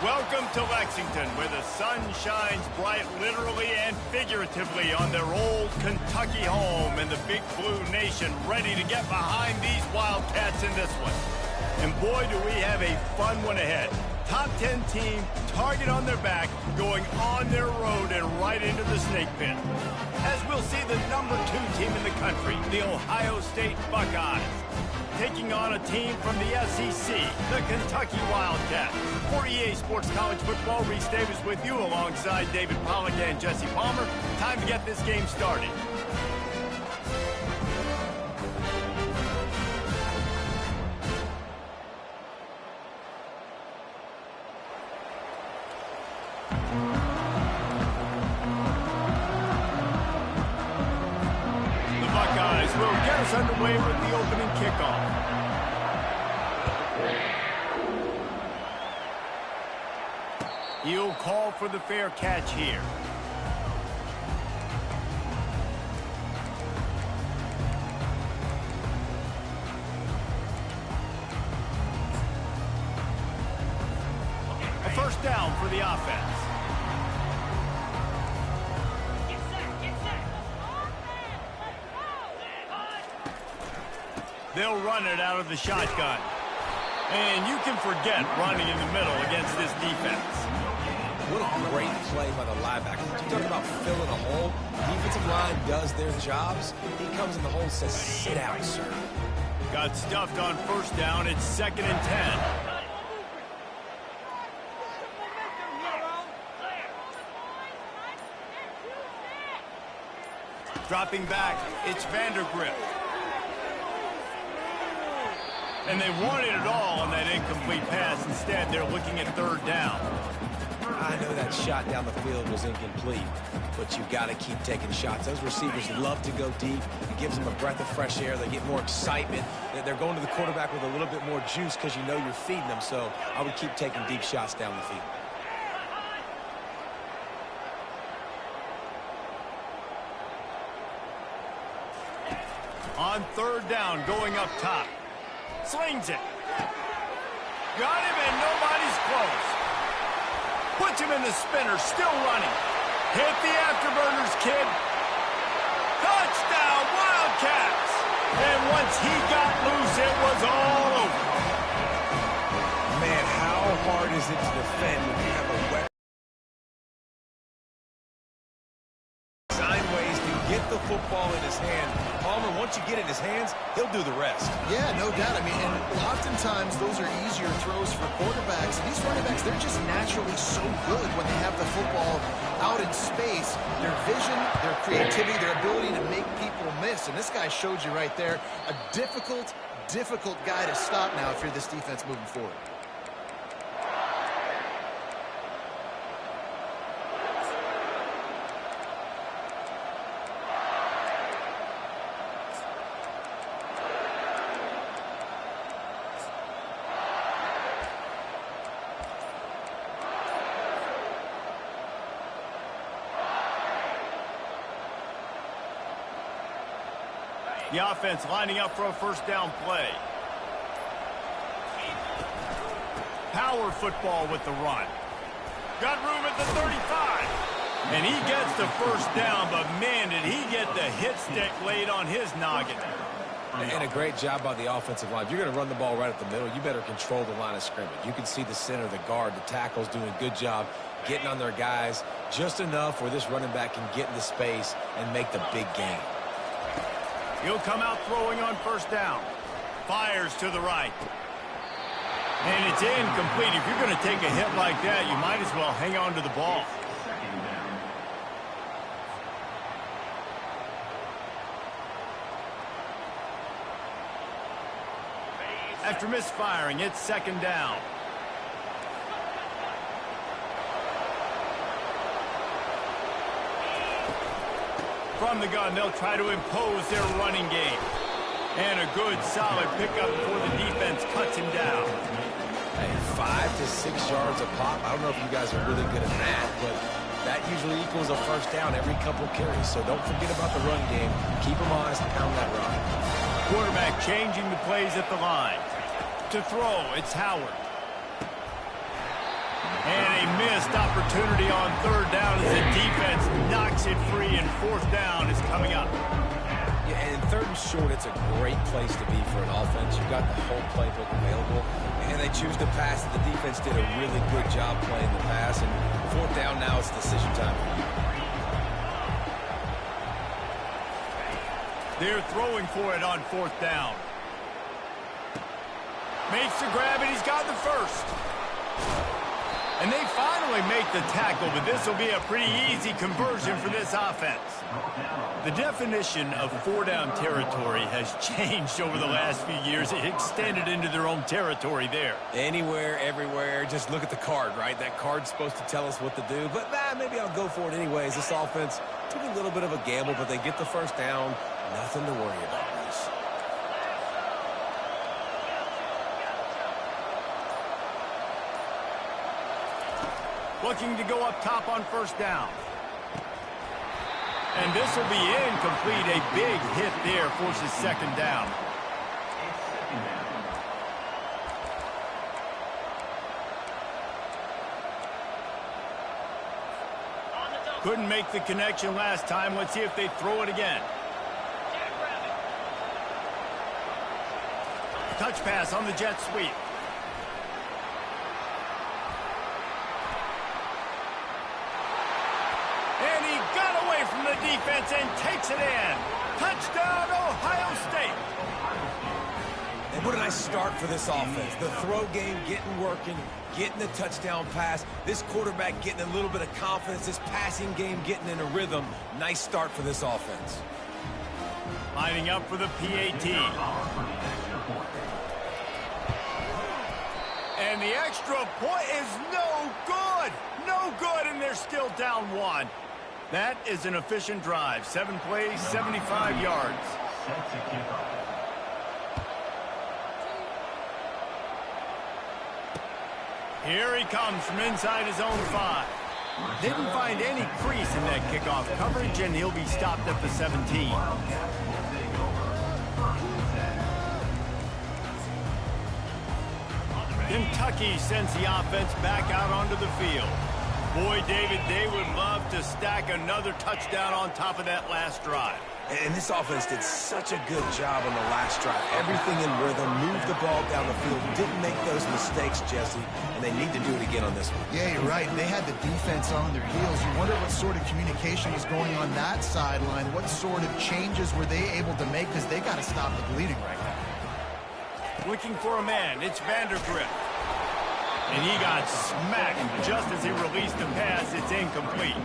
Welcome to Lexington, where the sun shines bright literally and figuratively on their old Kentucky home, and the Big Blue Nation ready to get behind these Wildcats in this one. And boy, do we have a fun one ahead. Top 10 team, target on their back, going on their road and right into the snake pit. As we'll see the number 2 team in the country, the Ohio State Buckeyes, taking on a team from the SEC, the Kentucky Wildcats. For EA Sports College Football, Reese Davis with you alongside David Pollack and Jesse Palmer. Time to get this game started. The Buckeyes will get us underway with the opening kickoff. He'll call for the fair catch here. A first down for the offense. They'll run it out of the shotgun. And you can forget running in the middle against this defense. What a great play by the linebacker. You talk about filling a hole. Defensive line does their jobs. He comes in the hole and says, sit down, sir. Got stuffed on first down. It's 2nd and 10. Dropping back, it's Vandergrift. And they wanted it all on that incomplete pass. Instead, they're looking at 3rd down. I know that shot down the field was incomplete, but you've got to keep taking shots. Those receivers love to go deep. It gives them a breath of fresh air. They get more excitement. They're going to the quarterback with a little bit more juice because you know you're feeding them. So I would keep taking deep shots down the field. On 3rd down, going up top. Slings it. Got him, and nobody's close. Puts him in the spinner, still running. Hit the afterburners, kid. Touchdown, Wildcats! And once he got loose, it was all over. Man, how hard is it to defend when you have a weapon? Design ways to get the football in his hand. Palmer, once you get it in his hands, he'll do the rest. Yeah, no doubt. I mean, and oftentimes those are easier throws for quarterbacks. These running backs, they're just naturally so good when they have the football out in space. Their vision, their creativity, their ability to make people miss. And this guy showed you right there, a difficult guy to stop now if you're this defense moving forward. The offense lining up for a first down play. Power football with the run. Got room at the 35. And he gets the first down, but man, did he get the hit stick laid on his noggin. And a great job by the offensive line. If you're going to run the ball right at the middle, you better control the line of scrimmage. You can see the center, the guard, the tackles doing a good job getting on their guys just enough where this running back can get into space and make the big game. He'll come out throwing on first down. Fires to the right. And it's incomplete. If you're going to take a hit like that, you might as well hang on to the ball. After misfiring, it's 2nd down. From the gun, they'll try to impose their running game. And a good, solid pickup before the defense cuts him down. Hey, 5 to 6 yards a pop. I don't know if you guys are really good at that, but that usually equals a first down every couple carries. So don't forget about the run game. Keep them honest, pound that rock. Quarterback changing the plays at the line. To throw, it's Howard. And a missed opportunity on third down as the defense knocks it free, and fourth down is coming up. Yeah, and third and short, it's a great place to be for an offense. You've got the whole playbook available, and they choose to pass. The defense did a really good job playing the pass, and fourth down now, it's decision time for you. They're throwing for it on fourth down. Makes the grab, and he's got the first. And they finally make the tackle, but this will be a pretty easy conversion for this offense. The definition of four-down territory has changed over the last few years. It extended into their own territory there. Anywhere, everywhere, just look at the card, right? That card's supposed to tell us what to do, but maybe I'll go for it anyways. This offense took a little bit of a gamble, but they get the first down. Nothing to worry about, Bruce. Looking to go up top on first down. And this will be incomplete. A big hit there forces second down. Couldn't make the connection last time. Let's see if they throw it again. Touch pass on the jet sweep. And he got away from the defense and takes it in. Touchdown, Ohio State. And what a nice start for this offense. The throw game getting working, getting the touchdown pass. This quarterback getting a little bit of confidence. This passing game getting in a rhythm. Nice start for this offense. Lining up for the PAT. And the extra point is no good. No good, and they're still down one. That is an efficient drive. 7 plays, 75 yards. Here he comes from inside his own 5. Didn't find any crease in that kickoff coverage, and he'll be stopped at the 17. Kentucky sends the offense back out onto the field. Boy, David, they would love to stack another touchdown on top of that last drive. And this offense did such a good job on the last drive. Everything in rhythm, moved the ball down the field, didn't make those mistakes, Jesse, and they need to do it again on this one. Yeah, you're right. They had the defense on their heels. You wonder what sort of communication was going on that sideline. What sort of changes were they able to make, because they got to stop the bleeding right now. Looking for a man. It's Vandergrift. And he got smacked just as he released the pass. It's incomplete.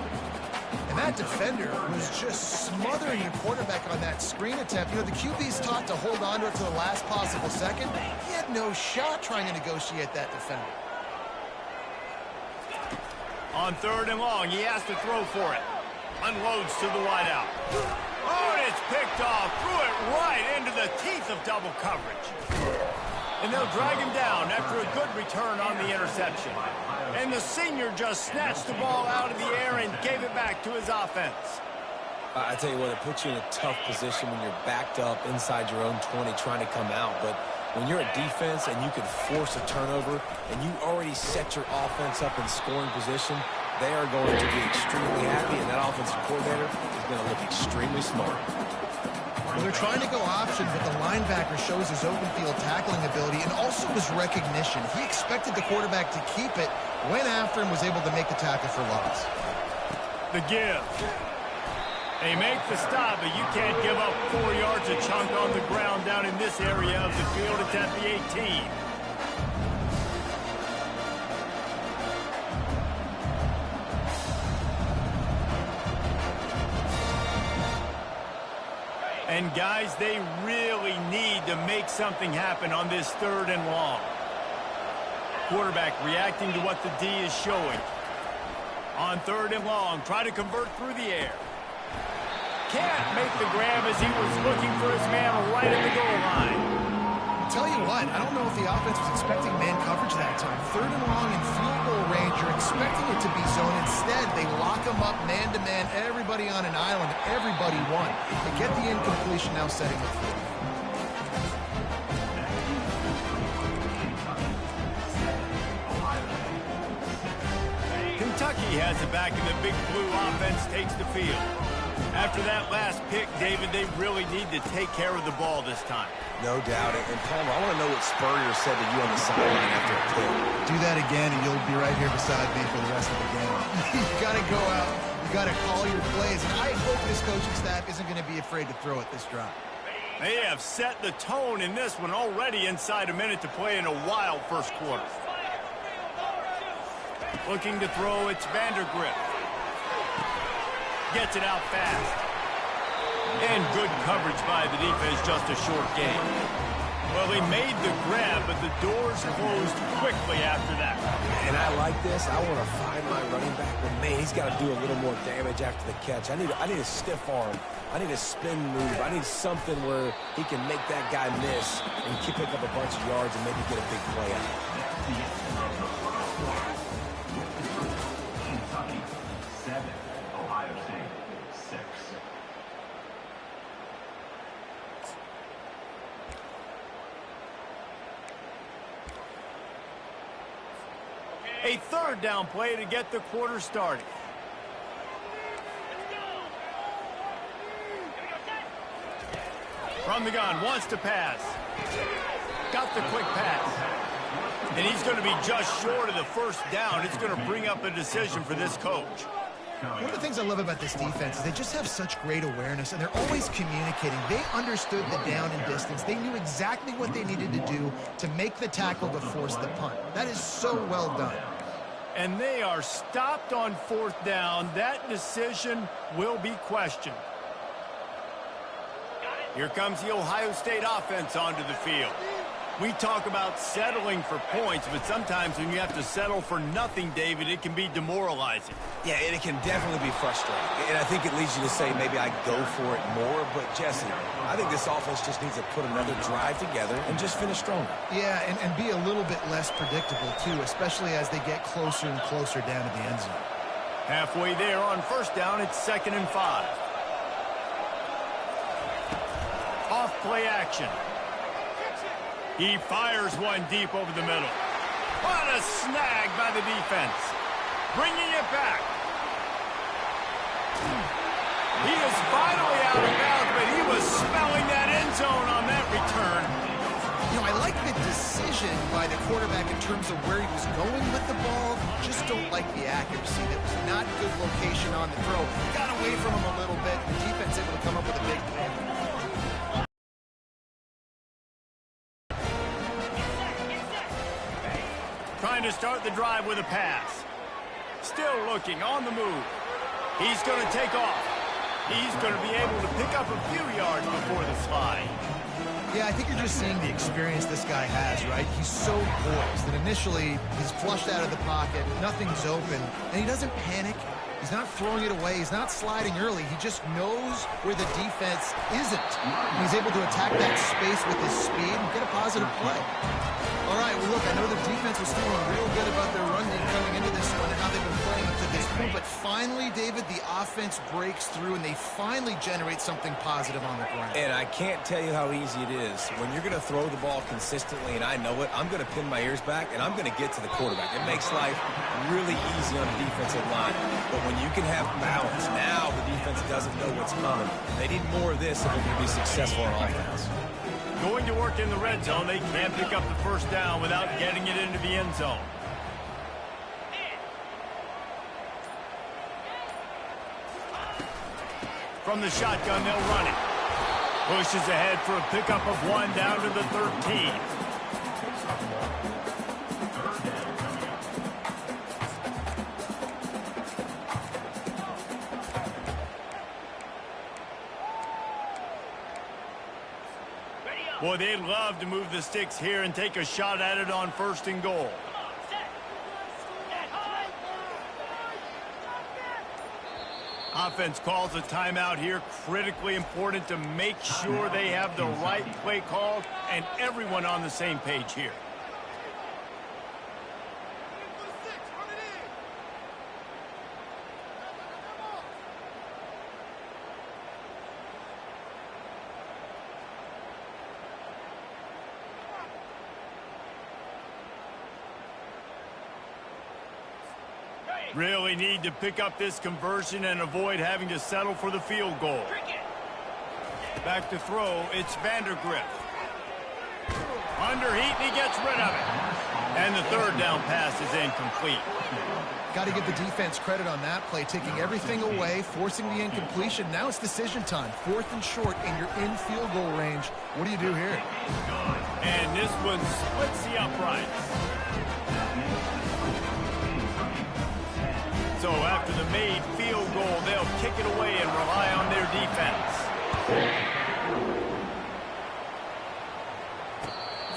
And that defender was just smothering the quarterback on that screen attempt. You know, the QB's taught to hold on to it to the last possible second. He had no shot trying to negotiate that defender. On third and long, he has to throw for it. Unloads to the wideout. Oh, and it's picked off. Threw it right into the teeth of double coverage. And they'll drag him down after a good return on the interception. And the senior just snatched the ball out of the air and gave it back to his offense. I tell you what, it puts you in a tough position when you're backed up inside your own 20 trying to come out. But when you're a defense and you can force a turnover and you already set your offense up in scoring position, they are going to be extremely happy, and that offensive coordinator is going to look extremely smart. Well, they're trying to go option, but the linebacker shows his open field tackling ability and also his recognition. He expected the quarterback to keep it, went after him, was able to make the tackle for loss. The give. They make the stop, but you can't give up 4 yards a chunk on the ground down in this area of the field. It's at the 18. And guys, they really need to make something happen on this third and long. Quarterback reacting to what the D is showing. On third and long, try to convert through the air. Can't make the grab as he was looking for his man right at the goal line. I'll tell you what, I don't know if the offense was expecting man coverage that time. Third and long in field goal range, you're expecting it to be zone. Instead, they lock them up man-to-man, everybody on an island, everybody won. They get the incompletion, now setting the field. Kentucky has it back, and the Big Blue offense takes the field. After that last pick, David, they really need to take care of the ball this time. No doubt. And Palmer, I want to know what Spurrier said to you on the sideline after a pick. Do that again, and you'll be right here beside me for the rest of the game. You got to go out. You got to call your plays. And I hope this coaching staff isn't going to be afraid to throw it this drive. They have set the tone in this one already inside a minute to play in a wild first quarter. Looking to throw, it's Vandergrift. Gets it out fast. And good coverage by the defense, just a short gain. Well, he made the grab, but the doors closed quickly after that. And I like this. I want to find my running back, but man, he's got to do a little more damage after the catch. I need a stiff arm. I need a spin move. I need something where he can make that guy miss and pick up a bunch of yards and maybe get a big play out. Kentucky 7, Ohio State 6. A third down play to get the quarter started. From the gun, wants to pass. Got the quick pass. And he's going to be just short of the first down. It's going to bring up a decision for this coach. One of the things I love about this defense is they just have such great awareness, and they're always communicating. They understood the down and distance. They knew exactly what they needed to do to make the tackle to force the punt. That is so well done. And they are stopped on fourth down. That decision will be questioned. Here comes the Ohio State offense onto the field. We talk about settling for points, but sometimes when you have to settle for nothing, David, it can be demoralizing. Yeah, and it can definitely be frustrating. And I think it leads you to say maybe I go for it more. But, Jesse, I think this offense just needs to put another drive together and just finish stronger. Yeah, and be a little bit less predictable, too, especially as they get closer and closer down to the end zone. Halfway there on first down, it's 2nd and 5. Off play action. He fires one deep over the middle. What a snag by the defense. Bringing it back. He is finally out of bounds, but he was smelling that end zone on that return. You know, I like the decision by the quarterback in terms of where he was going with the ball. Just don't like the accuracy. That was not good location on the throw. Got away from him a little bit. The defense able to come up with a big play. Trying to start the drive with a pass. Still looking on the move. He's going to take off. He's going to be able to pick up a few yards before the slide. Yeah, I think you're just seeing the experience this guy has, right? He's so poised that initially he's flushed out of the pocket, nothing's open, and he doesn't panic. He's not throwing it away. He's not sliding early. He just knows where the defense isn't. And he's able to attack that space with his speed and get a positive play. All right, well, look, I know the defense was feeling real good about their run game coming into this one and how they've been playing up to this point. But finally, David, the offense breaks through, and they finally generate something positive on the ground. And I can't tell you how easy it is. When you're going to throw the ball consistently, and I know it, I'm going to pin my ears back, and I'm going to get to the quarterback. It makes life really easy on the defensive line. But when you can have balance, now the defense doesn't know what's coming. They need more of this if they're going to be successful on offense. Going to work in the red zone, they can't pick up the first down without getting it into the end zone. From the shotgun, they'll run it. Pushes ahead for a pickup of 1 down to the 13. Boy, they'd love to move the sticks here and take a shot at it on 1st and goal. Offense calls a timeout here. Critically important to make sure they have the right play called and everyone on the same page here. Really need to pick up this conversion and avoid having to settle for the field goal. Back to throw, it's Vandergrift. Under heat, and he gets rid of it. And the third down pass is incomplete. Got to give the defense credit on that play, taking everything away, forcing the incompletion. Now it's decision time. 4th and short, and you're in field goal range. What do you do here? And this one splits the uprights. So after the made field goal, they'll kick it away and rely on their defense.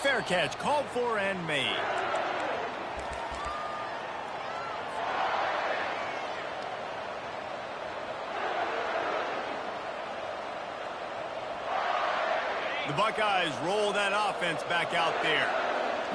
Fair catch, called for and made. The Buckeyes roll that offense back out there.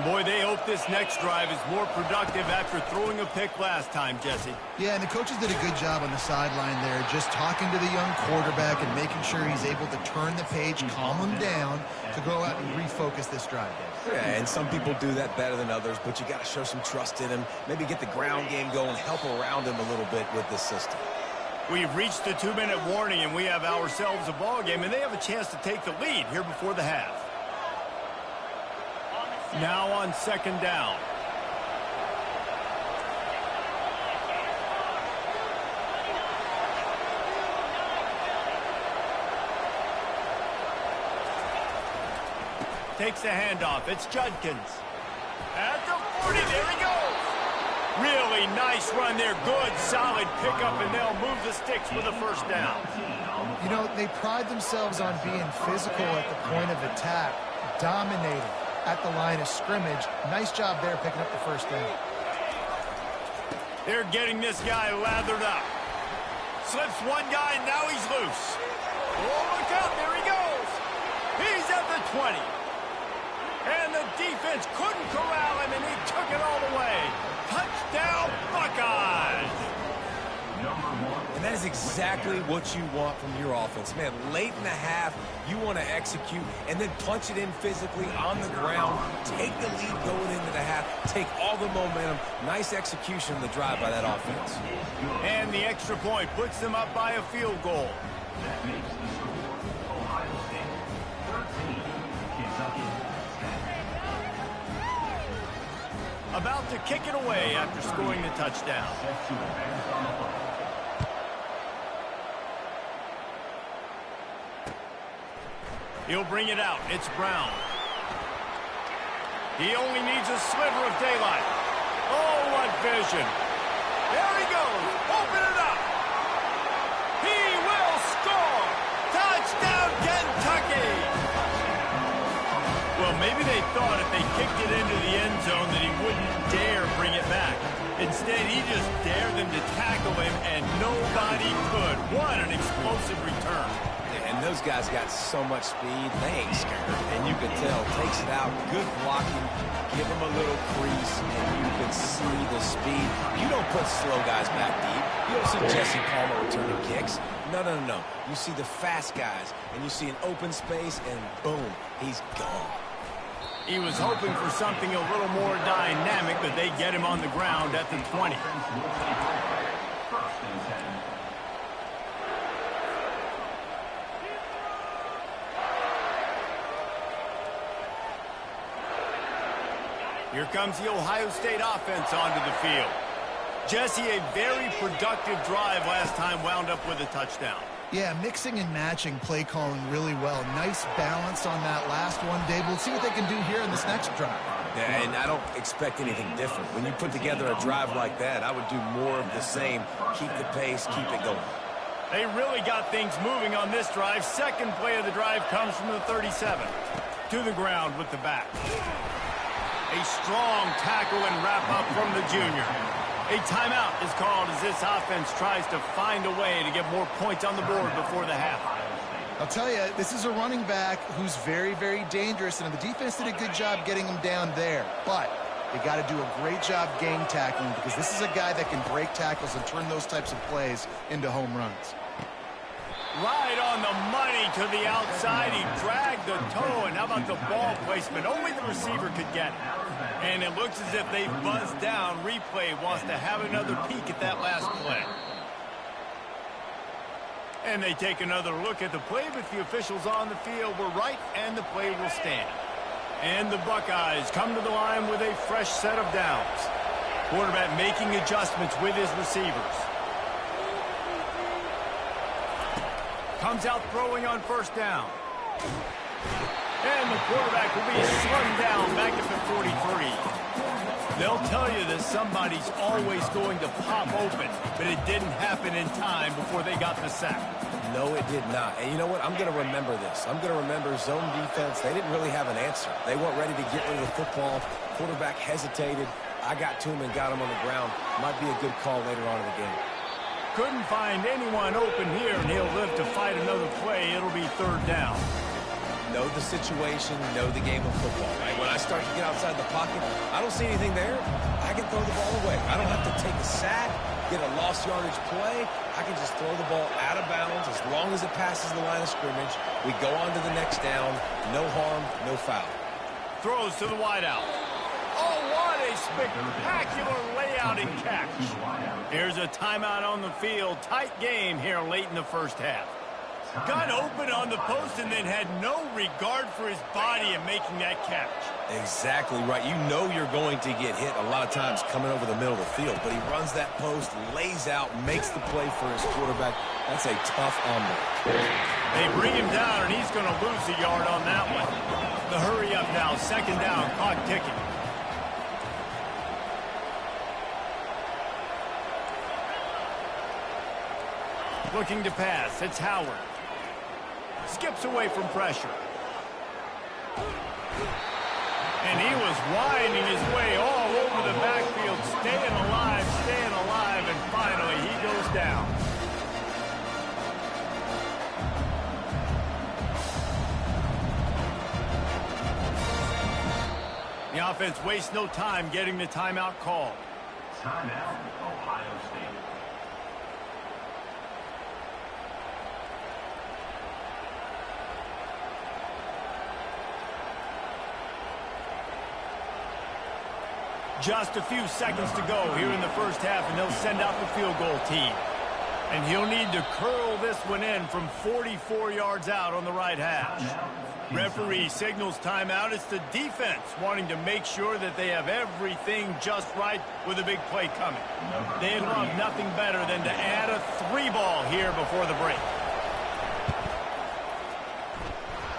Boy, they hope this next drive is more productive after throwing a pick last time, Jesse. Yeah, and the coaches did a good job on the sideline there, just talking to the young quarterback and making sure he's able to turn the page, calm him down to go out and refocus this drive. Yeah, and some people do that better than others, but you got to show some trust in him. Maybe get the ground game going, help around him a little bit with this system. We've reached the 2-minute warning, and we have ourselves a ball game, and they have a chance to take the lead here before the half. Now on 2nd down. Takes the handoff. It's Judkins. At the 40, there he goes. Really nice run there. Good, solid pickup, and they'll move the sticks with a 1st down. You know, they pride themselves on being physical at the point of attack, dominating at the line of scrimmage. Nice job there picking up the 1st down. They're getting this guy lathered up. Slips one guy, and now he's loose. Oh, look out, there he goes. He's at the 20. And the defense couldn't corral him, and he took it all the way. Touchdown, Buckeyes! And that is exactly what you want from your offense. Man, late in the half, you want to execute and then punch it in physically on the ground, take the lead going into the half, take all the momentum. Nice execution of the drive by that offense. And the extra point puts them up by a field goal. That makes the score Ohio State 13, Kentucky 10. About to kick it away after scoring the touchdown. Set to advance on the play. He'll bring it out. It's Brown. He only needs a sliver of daylight. Oh, what vision. There he goes. Open it up. He will score. Touchdown, Kentucky. Well, maybe they thought if they kicked it into the end zone that he wouldn't dare bring it back. Instead, he just dared them to tackle him, and nobody could. What an explosive return. And those guys got so much speed, they ain't scared. And you can tell, takes it out, good blocking, give them a little crease, and you can see the speed. You don't put slow guys back deep. You don't see Jesse Palmer returning kicks. No. You see the fast guys, and you see an open space, and boom, he's gone. He was hoping for something a little more dynamic, but they get him on the ground at the 20. First and 10. Here comes the Ohio State offense onto the field. Jesse, a very productive drive last time, wound up with a touchdown. Yeah, mixing and matching play calling really well. Nice balance on that last one, Dave. We'll see what they can do here in this next drive. Yeah, and I don't expect anything different. When you put together a drive like that, I would do more of the same. Keep the pace, keep it going. They really got things moving on this drive. Second play of the drive comes from the 37. To the ground with the back. A strong tackle and wrap-up from the junior. A timeout is called as this offense tries to find a way to get more points on the board before the half. I'll tell you, this is a running back who's very, very dangerous, and the defense did a good job getting him down there. But they got to do a great job gang tackling, because this is a guy that can break tackles and turn those types of plays into home runs. Right on the money to the outside. He dragged the toe, and how about the ball placement? Only the receiver could get it. And it looks as if they buzzed down. Replay wants to have another peek at that last play. And they take another look at the play, but the officials on the field were right, and the play will stand. And the Buckeyes come to the line with a fresh set of downs. Quarterback making adjustments with his receivers. Comes out throwing on first down. And the quarterback will be slung down back up at 43. They'll tell you that somebody's always going to pop open, but it didn't happen in time before they got the sack. No, it did not. And you know what? I'm going to remember this. I'm going to remember zone defense. They didn't really have an answer. They weren't ready to get rid of the football. Quarterback hesitated. I got to him and got him on the ground. Might be a good call later on in the game. Couldn't find anyone open here, and he'll live to fight another play. It'll be third down. Know the situation, know the game of football, right? When I start to get outside the pocket, I don't see anything there. I can throw the ball away. I don't have to take a sack, get a lost yardage play. I can just throw the ball out of bounds as long as it passes the line of scrimmage. We go on to the next down. No harm, no foul. Throws to the wideout. Oh, what a spectacular layout and catch. Here's a timeout on the field. Tight game here late in the first half. Got open on the post and then had no regard for his body in making that catch. Exactly right. You know you're going to get hit a lot of times coming over the middle of the field, but he runs that post, lays out, makes the play for his quarterback. That's a tough hombre. They bring him down, and he's going to lose a yard on that one. The hurry up now, second down, clock ticking. Looking to pass, it's Howard. Skips away from pressure. And he was winding his way all over the backfield, staying alive, and finally he goes down. The offense wastes no time getting the timeout called. Timeout, Ohio State. Just a few seconds to go here in the first half, and they'll send out the field goal team. And he'll need to curl this one in from 44 yards out on the right hash. Referee signals timeout. It's the defense wanting to make sure that they have everything just right with a big play coming. They'd love nothing better than to add a 3-ball here before the break.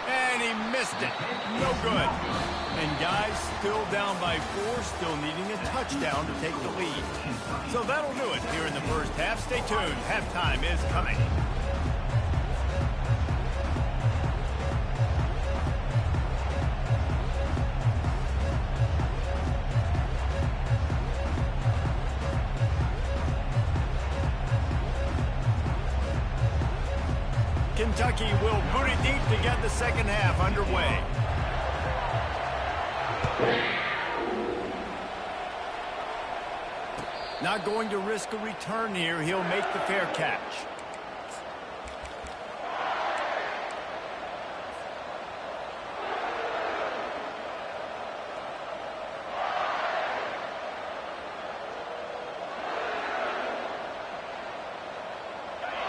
And he missed it. No good. And guys still down by 4, still needing a touchdown to take the lead. So that'll do it here in the first half. Stay tuned. Halftime is coming. Kentucky will boot it deep to get the second half underway. Not going to risk a return here. He'll make the fair catch.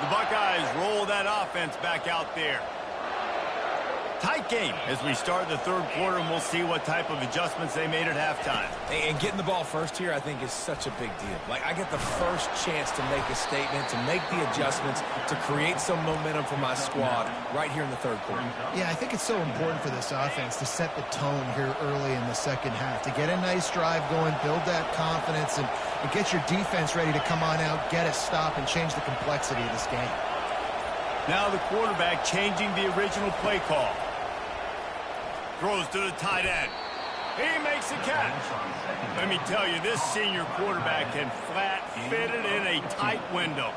The Buckeyes roll that offense back out there. Tight game as we start the third quarter, and we'll see what type of adjustments they made at halftime. And getting the ball first here, I think, is such a big deal. Like, I get the first chance to make a statement, to make the adjustments, to create some momentum for my squad right here in the third quarter. Yeah, I think it's so important for this offense to set the tone here early in the second half, to get a nice drive going, build that confidence, and get your defense ready to come on out, get a stop, and change the complexity of this game. Now the quarterback changing the original play call. Throws to the tight end. He makes a catch. Let me tell you, this senior quarterback can flat fit it in a tight window.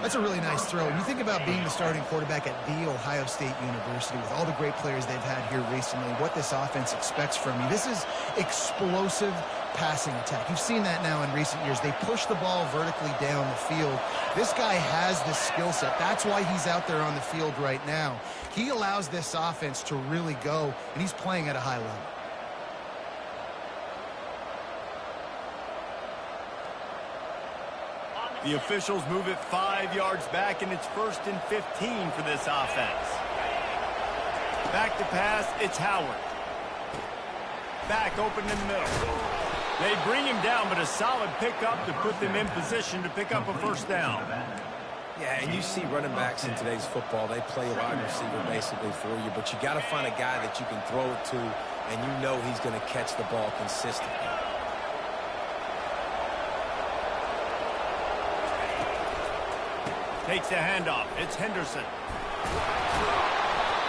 That's a really nice throw. And you think about being the starting quarterback at The Ohio State University with all the great players they've had here recently, what this offense expects from you. This is explosive passing attack. You've seen that now in recent years. They push the ball vertically down the field This guy has this skill set. That's why he's out there on the field right now. He allows this offense to really go, and he's playing at a high level. The officials move it 5 yards back, and it's 1st and 15 for this offense. Back to pass, it's Howard. Back open in the middle. They bring him down, but a solid pickup to put them in position to pick up a first down. Yeah, and you see running backs in today's football, they play wide receiver basically for you, but you got to find a guy that you can throw it to, and you know he's going to catch the ball consistently. Takes the handoff. It's Henderson.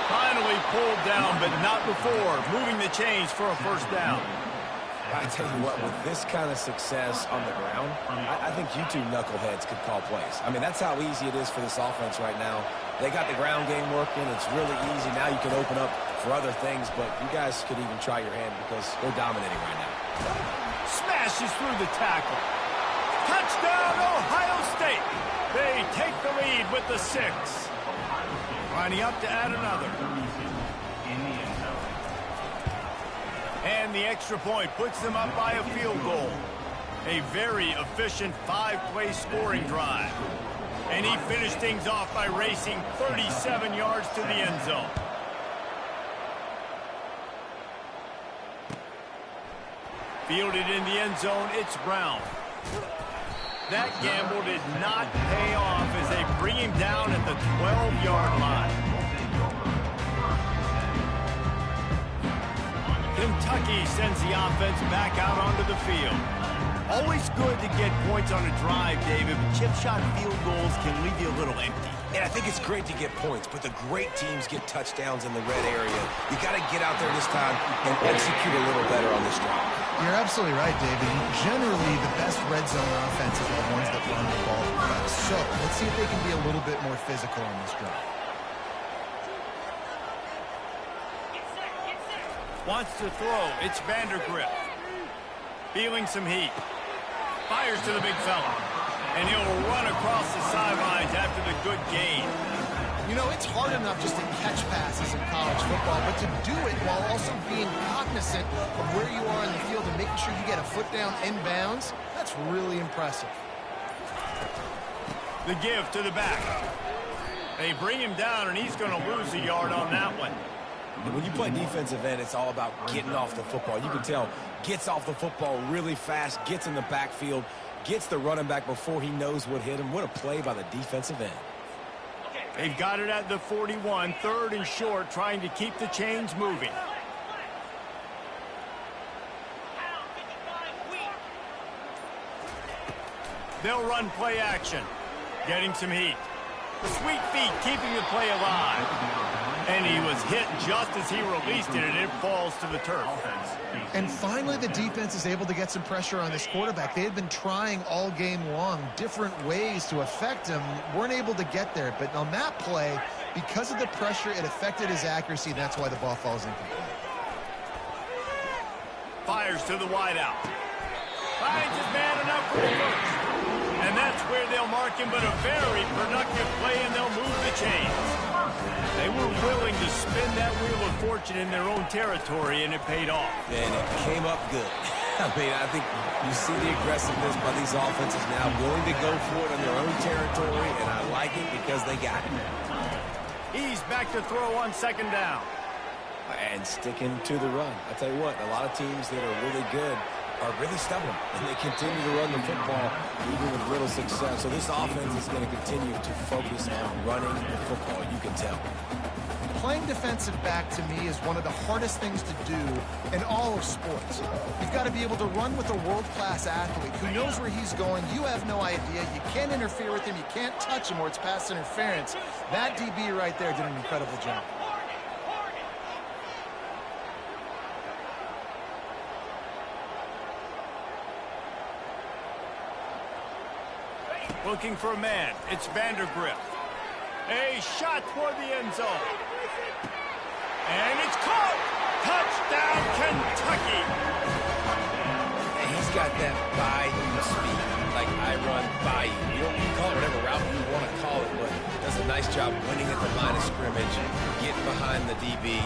Finally pulled down, but not before. Moving the chains for a first down. I tell you what, with this kind of success on the ground, I think you two knuckleheads could call plays. I mean, that's how easy it is for this offense right now. They got the ground game working. It's really easy. Now you can open up for other things, but you guys could even try your hand because they're dominating right now. Smashes through the tackle. Touchdown, Ohio State. They take the lead with the 6. Lining up to add another. And the extra point puts them up by a field goal. A very efficient 5-play scoring drive. And he finished things off by racing 37 yards to the end zone. Fielded in the end zone, it's Brown. That gamble did not pay off as they bring him down at the 12-yard line. Kentucky sends the offense back out onto the field. Always good to get points on a drive, David, but chip shot field goals can leave you a little empty. And I think it's great to get points, but the great teams get touchdowns in the red area. You got to get out there this time and execute a little better on this drive. You're absolutely right, David. Generally, the best red zone offenses are the ones that run the ball the best. So let's see if they can be a little bit more physical on this drive. Wants to throw. It's Vandergrift. Feeling some heat. Fires to the big fella. And he'll run across the sidelines after the good gain. You know, it's hard enough just to catch passes in college football, but to do it while also being cognizant of where you are in the field and making sure you get a foot down inbounds, that's really impressive. The give to the back. They bring him down, and he's going to lose a yard on that one. When you play defensive end, it's all about getting off the football. You can tell, gets off the football really fast, gets in the backfield, gets the running back before he knows what hit him. What a play by the defensive end. They've got it at the 41, 3rd and short, trying to keep the chains moving. They'll run play action, getting some heat. The sweet feet keeping the play alive. And he was hit just as he released it, and it falls to the turf. And finally, the defense is able to get some pressure on this quarterback. They had been trying all game long different ways to affect him, weren't able to get there. But on that play, because of the pressure, it affected his accuracy, and that's why the ball falls incomplete. Fires to the wideout. Finds his man enough for the first. And that's where they'll mark him, but a very productive play, and they'll move the chains. They were willing to spin that wheel of fortune in their own territory, and it paid off. And it came up good. I mean, I think you see the aggressiveness by these offenses now, willing to go for it on their own territory, and I like it because they got it. He's back to throw on 2nd down. And sticking to the run. I tell you what, a lot of teams that are really good are really stubborn, and they continue to run the football even with little success. So this offense is going to continue to focus on running the football, you can tell. Playing defensive back, to me, is one of the hardest things to do in all of sports. You've got to be able to run with a world-class athlete who knows where he's going. You have no idea. You can't interfere with him. You can't touch him, or it's pass interference. That DB right there did an incredible job. Looking for a man. It's Vandergrift. A shot toward the end zone. And it's caught. Touchdown, Kentucky. And he's got that by-you speed, like I run by you. You call it whatever route does a nice job winning at the line of scrimmage, getting behind the DB,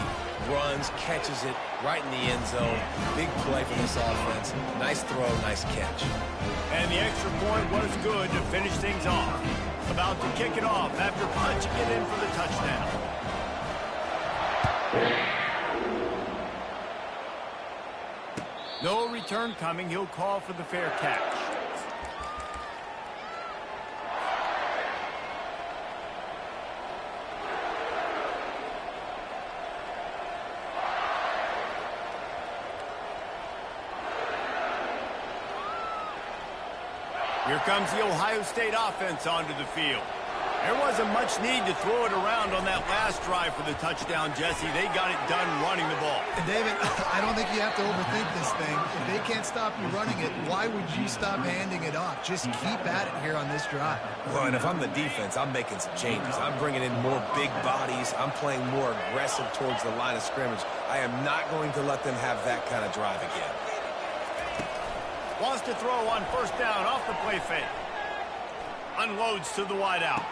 runs, catches it right in the end zone. Big play for this offense. Nice throw, nice catch. And the extra point was good to finish things off. About to kick it off after punching it in for the touchdown. No return coming. He'll call for the fair catch. Here comes the Ohio State offense onto the field. There wasn't much need to throw it around on that last drive for the touchdown, Jesse. They got it done running the ball. And David, I don't think you have to overthink this thing. If they can't stop you running it, why would you stop handing it off? Just keep at it here on this drive. Well, and if I'm the defense, I'm making some changes. I'm bringing in more big bodies. I'm playing more aggressive towards the line of scrimmage. I am not going to let them have that kind of drive again. Wants to throw on first down off the play fake. Unloads to the wideout.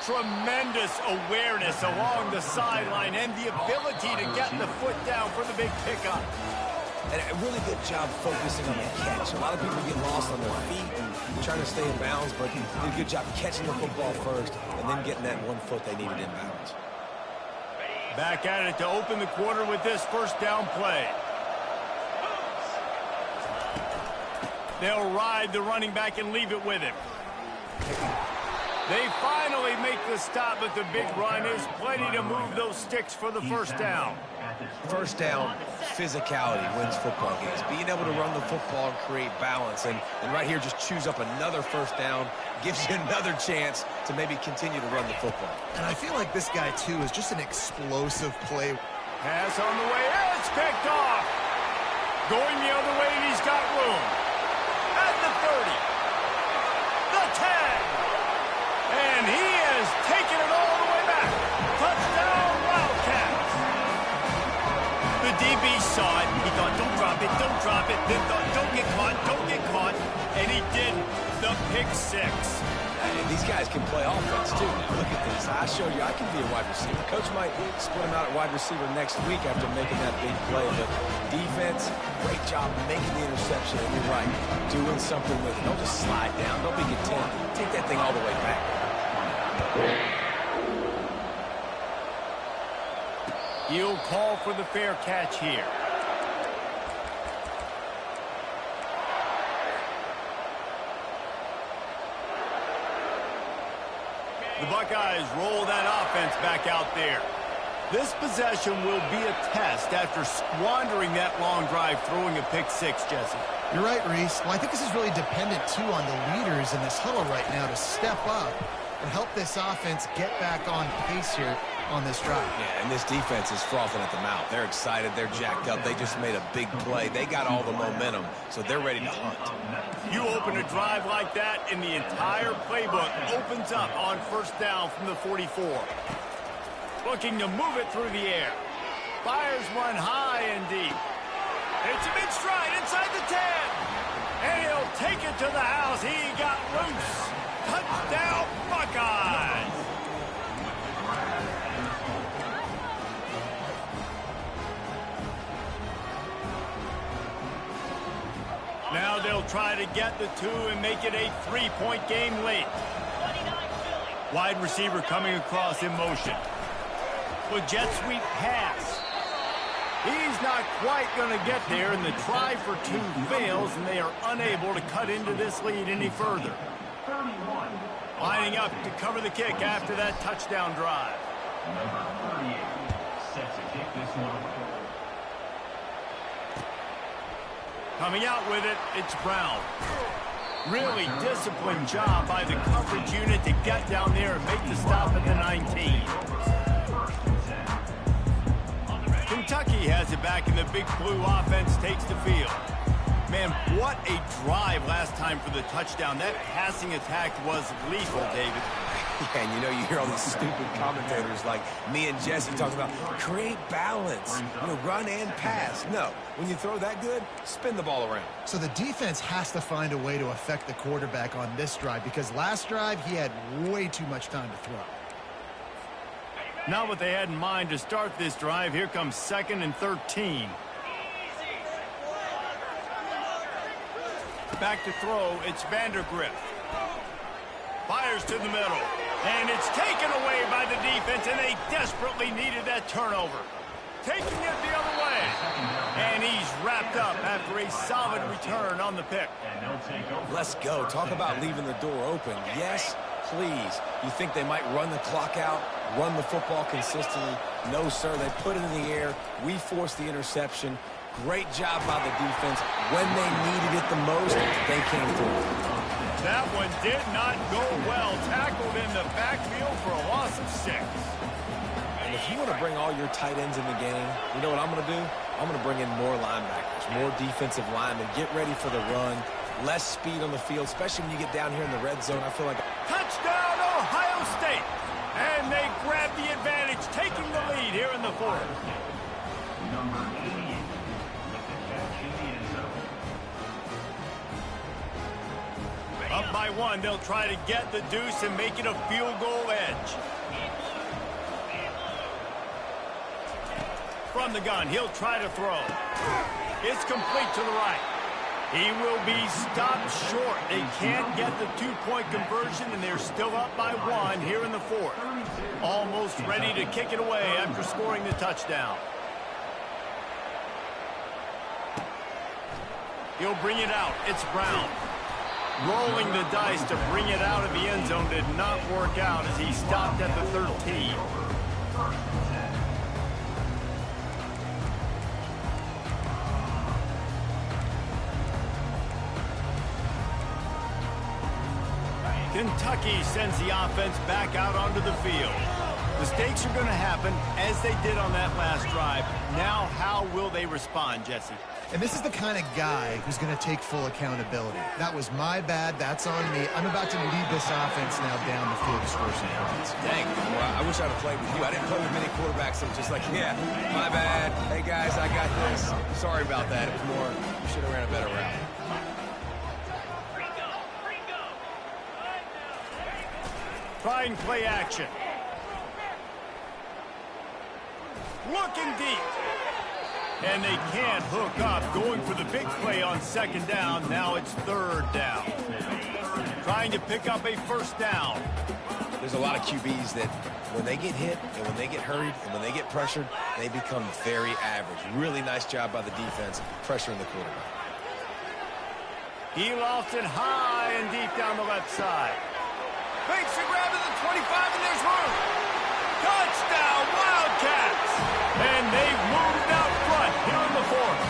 Tremendous awareness along the sideline and the ability to get the foot down for the big pickup. And a really good job focusing on the catch. A lot of people get lost on their feet and trying to stay in bounds, but he did a good job catching the football first and then getting that 1 foot they needed in bounds. Back at it to open the quarter with this first down play. They'll ride the running back and leave it with him. They finally make the stop, but the big run is plenty to move those sticks for the first down. First down, physicality wins football games. Being able to run the football and create balance. And right here, just choose up another first down, gives you another chance to maybe continue to run the football. And I feel like this guy, too, is just an explosive play. Pass on the way. It's picked off. Going the other way, and he's got room. At the 30. The 10. And he has taken it all the way back. Touchdown, Wildcats. The DB saw it. He thought, don't drop it, don't drop it. Then thought, don't get caught, don't get caught. And he did the pick six. And these guys can play offense, too. Now, look at this. I showed you I can be a wide receiver. Coach might split him out at wide receiver next week after making that big play. But defense, great job making the interception. And you're right, doing something with it. Don't just slide down. Don't be content. Take that thing all the way back. He'll call for the fair catch here. The Buckeyes roll that offense back out there. This possession will be a test after squandering that long drive, throwing a pick six, Jesse. You're right, Reese. Well, I think this is really dependent, too, on the leaders in this huddle right now to step up and help this offense get back on pace here on this drive. Yeah, and this defense is frothing at the mouth. They're excited. They're jacked up. They just made a big play. They got all the momentum, so they're ready to hunt. You open a drive like that, and the entire playbook opens up on first down from the 44. Looking to move it through the air. Fires one high and deep. It's a mid-stride inside the 10. And he'll take it to the house. He got loose. Touchdown, Buckeyes. Now they'll try to get the two and make it a 3-point game late. Wide receiver coming across in motion. With jet sweep pass. He's not quite going to get there, and the try for two fails, and they are unable to cut into this lead any further. Lining up to cover the kick after that touchdown drive. Number 38 set to kick this one. Coming out with it, it's Brown. Really disciplined job by the coverage unit to get down there and make the stop at the 19. Kentucky has it back, and the Big Blue offense takes the field. Man, what a drive last time for the touchdown. That passing attack was lethal, David. Yeah, and you know, you hear all these stupid commentators like me and Jesse talking about create balance, run and pass. No, when you throw that good, spin the ball around. So the defense has to find a way to affect the quarterback on this drive because last drive he had way too much time to throw. Not what they had in mind to start this drive. Here comes 2nd and 13. Back to throw, it's Vandergrift. Fires to the middle. And it's taken away by the defense, and they desperately needed that turnover. Taking it the other way. And he's wrapped up after a solid return on the pick. Let's go. Talk about leaving the door open. Yes, please. You think they might run the clock out, run the football consistently? No, sir. They put it in the air. We forced the interception. Great job by the defense. When they needed it the most, they came through. That one did not go well. Tackled in the backfield for a loss of 6. And if you want to bring all your tight ends in the game, you know what I'm going to do? I'm going to bring in more linebackers, more defensive linemen. Get ready for the run. Less speed on the field, especially when you get down here in the red zone. I feel like... Touchdown, Ohio State! And they grab the advantage, taking the lead here in the 4th. Number 88 with the catch in the end zone. Up by 1, they'll try to get the deuce and make it a field goal edge. From the gun, he'll try to throw. It's complete to the right. He will be stopped short. They can't get the 2-point conversion, and they're still up by 1 here in the 4th. Almost ready to kick it away after scoring the touchdown. He'll bring it out. It's Brown. Rolling the dice to bring it out of the end zone did not work out as he stopped at the 13. Kentucky sends the offense back out onto the field. Mistakes are going to happen, as they did on that last drive. Now, how will they respond, Jesse? And this is the kind of guy who's going to take full accountability. That was my bad. That's on me. I'm about to lead this offense now down the field to score some points. Dang, well, I wish I'd have played with you. I didn't play with many quarterbacks that were just like, yeah, my bad. Hey, guys, I got this. Sorry about that. It was more, you should have ran a better route. Try and play action. Looking deep. And they can't hook up. Going for the big play on 2nd down. Now it's 3rd down. Trying to pick up a 1st down. There's a lot of QBs that when they get hit and when they get hurried and when they get pressured, they become very average. Really nice job by the defense pressuring the quarterback. He lost it high and deep down the left side. Fakes a grab at the 25, and there's room. Touchdown, Wildcats! And they've moved out front here in the 4th.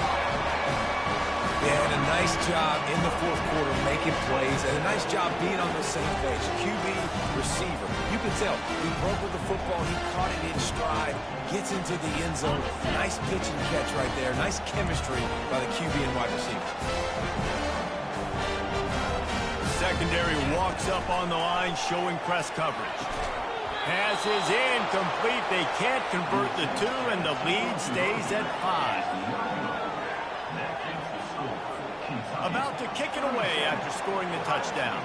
Yeah, and a nice job in the 4th quarter making plays, and a nice job being on the same page. QB, receiver. You can tell he broke with the football. He caught it in stride, gets into the end zone. Nice pitch and catch right there. Nice chemistry by the QB and wide receiver. Secondary walks up on the line, showing press coverage. Pass is incomplete. They can't convert the 2, and the lead stays at 5. About to kick it away after scoring the touchdown.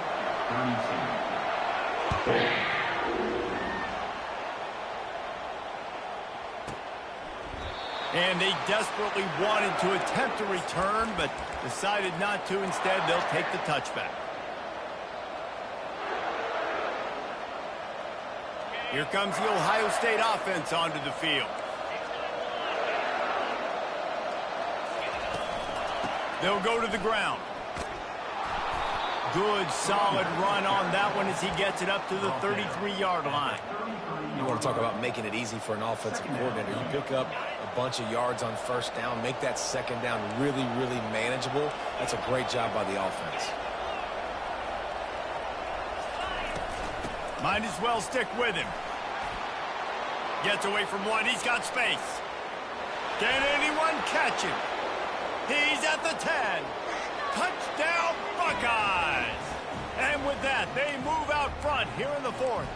And they desperately wanted to attempt a return, but decided not to. Instead, they'll take the touchback. Here comes the Ohio State offense onto the field. They'll go to the ground. Good, solid run on that one as he gets it up to the 33-yard line. You want to talk about making it easy for an offensive coordinator. You pick up a bunch of yards on 1st down, make that 2nd down really, really manageable. That's a great job by the offense. Might as well stick with him. Gets away from 1. He's got space. Can anyone catch him? He's at the 10. Touchdown, Buckeyes! And with that, they move out front here in the 4th.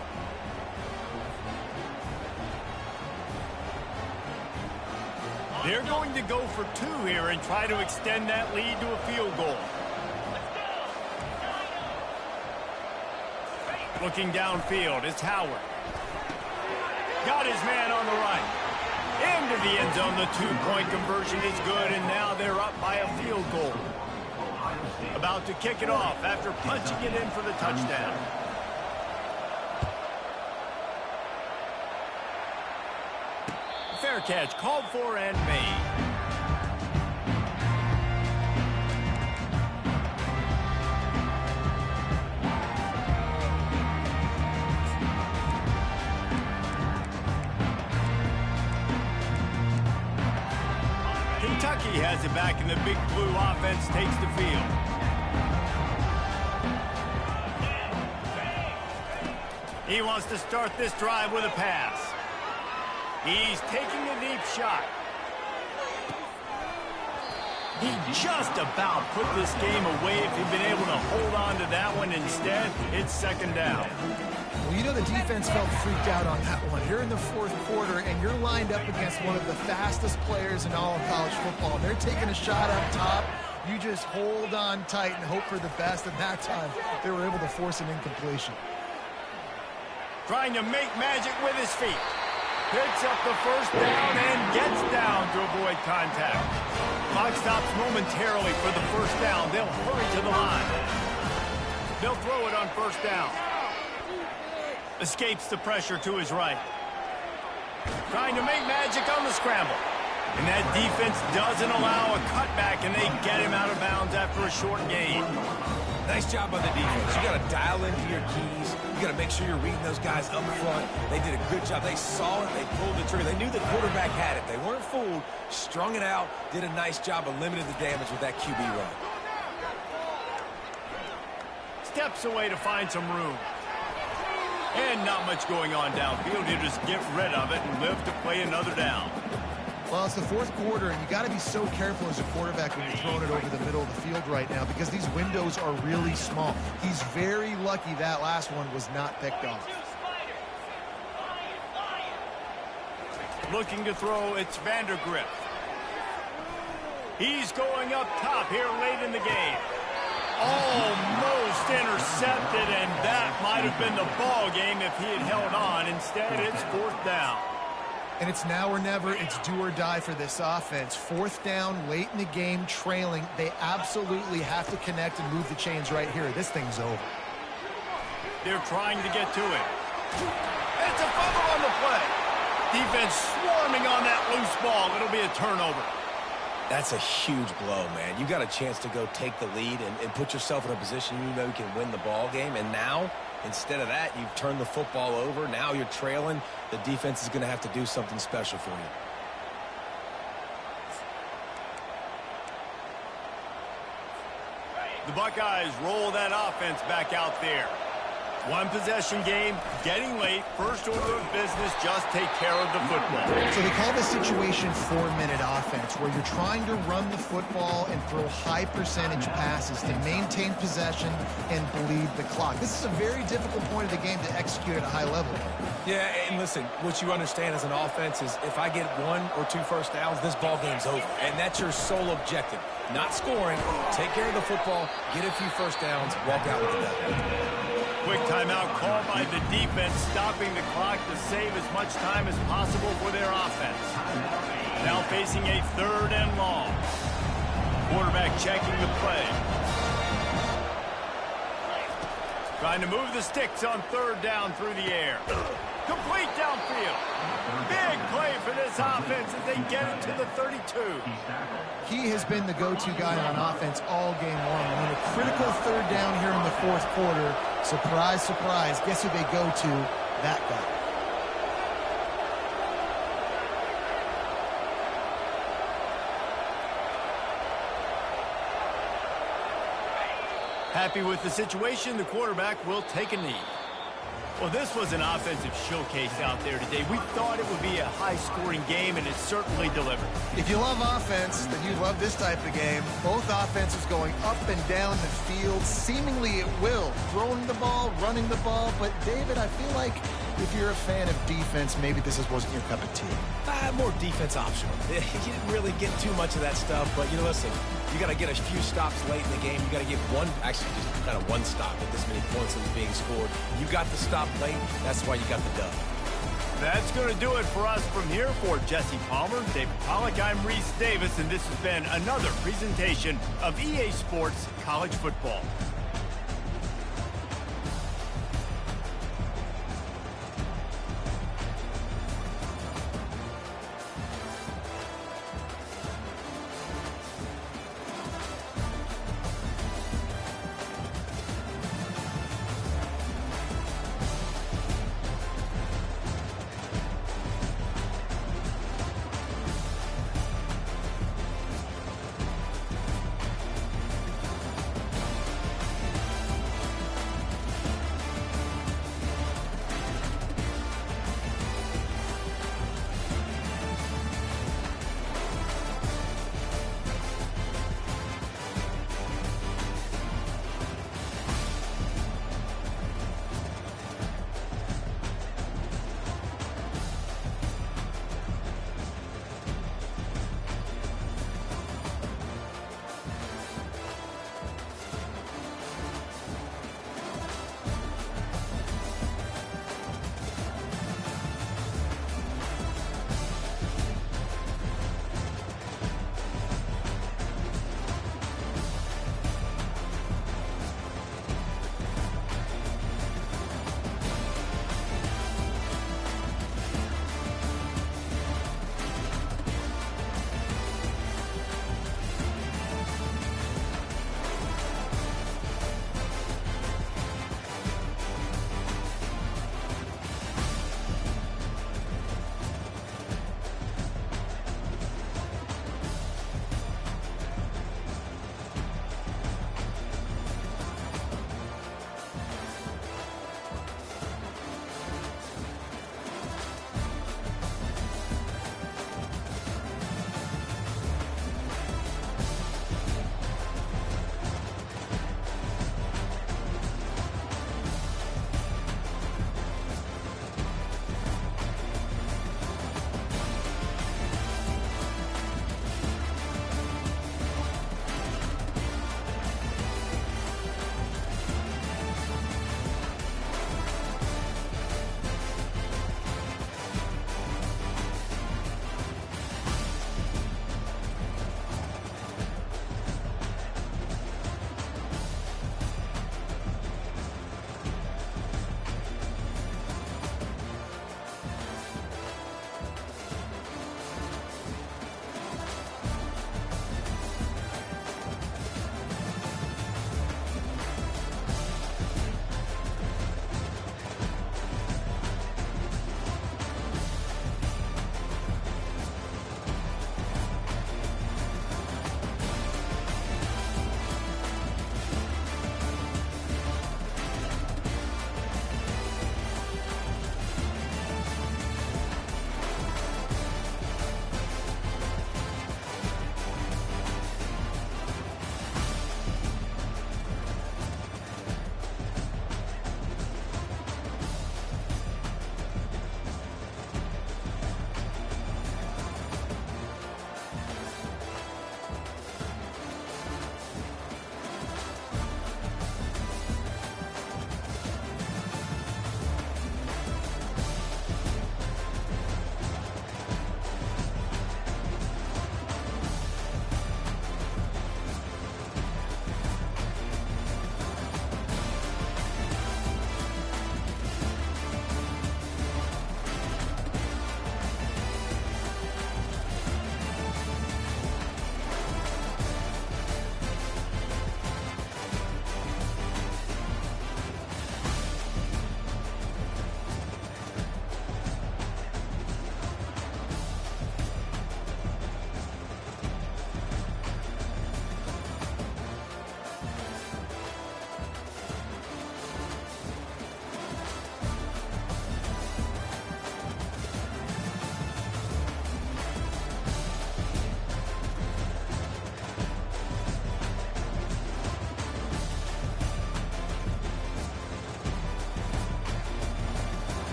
They're going to go for 2 here and try to extend that lead to a field goal. Looking downfield, it's Howard. got his man on the right. Into the end zone, the two-point conversion is good, and now they're up by a field goal. About to kick it off after punching it in for the touchdown. Fair catch called for and made. Kentucky has it back, and the Big Blue offense takes the field. He wants to start this drive with a pass. He's taking a deep shot. He just about put this game away if he'd been able to hold on to that one. Instead, it's second down. Well, you know the defense felt freaked out on that one. You're in the fourth quarter, and you're lined up against one of the fastest players in all of college football. They're taking a shot up top. You just hold on tight and hope for the best. And that time, they were able to force an incompletion. Trying to make magic with his feet. Picks up the first down and gets down to avoid contact. Clock stops momentarily for the first down. They'll hurry to the line. They'll throw it on first down. Escapes the pressure to his right. Trying to make magic on the scramble. And that defense doesn't allow a cutback, and they get him out of bounds after a short gain. Nice job by the defense. You got to dial into your keys. You got to make sure you're reading those guys up front. They did a good job. They saw it. They pulled the trigger. They knew the quarterback had it. They weren't fooled. Strung it out. Did a nice job of limiting the damage with that QB run. Steps away to find some room. And not much going on downfield. He'll just get rid of it and live to play another down. Well, it's the fourth quarter, and you got to be so careful as a quarterback when you're throwing it over the middle of the field right now because these windows are really small. He's very lucky that last one was not picked off. Looking to throw, it's Vandergrift. He's going up top here late in the game. Almost intercepted, and that might have been the ball game if he had held on. Instead, it's fourth down. And it's now or never. It's do or die for this offense. Fourth down, late in the game, trailing. They absolutely have to connect and move the chains right here. This thing's over. They're trying to get to it. It's a fumble on the play. Defense swarming on that loose ball. It'll be a turnover. That's a huge blow, man. You got a chance to go take the lead and put yourself in a position you know you can win the ball game. And now, instead of that, you've turned the football over. Now you're trailing. The defense is going to have to do something special for you. The Buckeyes roll that offense back out there. One possession game, getting late, first order of business, just take care of the football. So they call this situation 4-minute offense, where you're trying to run the football and throw high percentage passes to maintain possession and bleed the clock. This is a very difficult point of the game to execute at a high level. Yeah, and listen, what you understand as an offense is if I get 1 or 2 first downs, this ball game's over. And that's your sole objective. Not scoring, take care of the football, get a few first downs, walk out with the W. Quick timeout called by the defense, stopping the clock to save as much time as possible for their offense. Now facing a third and long. Quarterback checking the play. Trying to move the sticks on third down through the air. Complete downfield. Big play for this offense as they get it to the 32. He has been the go-to guy on offense all game long. And in a critical third down here in the fourth quarter, surprise, surprise, guess who they go to? That guy. Happy with the situation, the quarterback will take a knee. Well, this was an offensive showcase out there today. We thought it would be a high-scoring game, and it certainly delivered. If you love offense, then you love this type of game. Both offenses going up and down the field, seemingly at will. Throwing the ball, running the ball. But, David, I feel like if you're a fan of defense, maybe this wasn't your cup of tea. More defense optional. You didn't really get too much of that stuff, but, you know, listen, you got to get a few stops late in the game. You got to get just kind of one stop with this many points that was being scored. You got the stop late. That's why you got the dub. That's going to do it for us from here. For Jesse Palmer, David Pollack, I'm Reese Davis, and this has been another presentation of EA Sports College Football.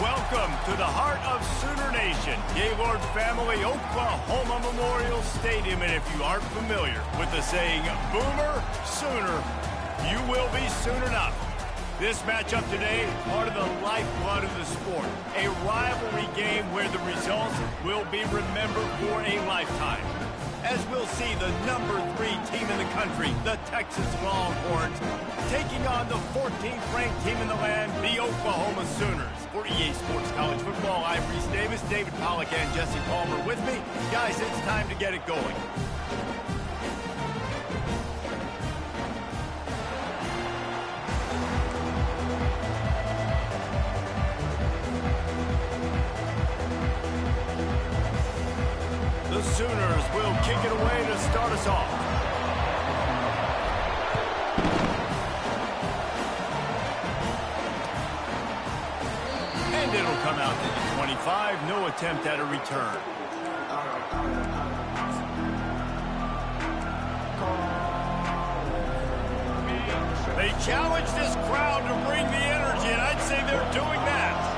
Welcome to the heart of Sooner Nation, Gaylord Family Oklahoma Memorial Stadium. And if you aren't familiar with the saying, Boomer Sooner, you will be soon enough. This matchup today, part of the lifeblood of the sport. A rivalry game where the results will be remembered for a lifetime. As we'll see the number 3 team in the country, the Texas Longhorns, taking on the 14th ranked team in the land, the Oklahoma Sooners. For EA Sports College Football, I'm Reese Davis, David Pollack, and Jesse Palmer with me. Guys, it's time to get it going. The Sooners will kick it away to start us off. And it'll come out to the 25. No attempt at a return. They challenge this crowd to bring the energy, and I'd say they're doing that.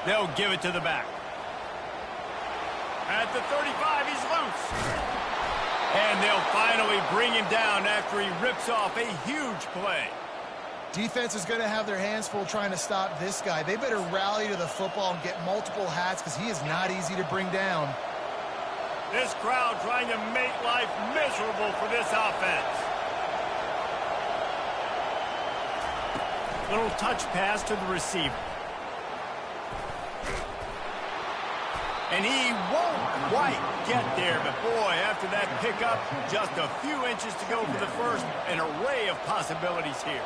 They'll give it to the back. At the 35, he's loose. And they'll finally bring him down after he rips off a huge play. Defense is going to have their hands full trying to stop this guy. They better rally to the football and get multiple hats because he is not easy to bring down. This crowd trying to make life miserable for this offense. Little touch pass to the receiver. And he won't quite get there, but boy, after that pickup, just a few inches to go for the first. An array of possibilities here.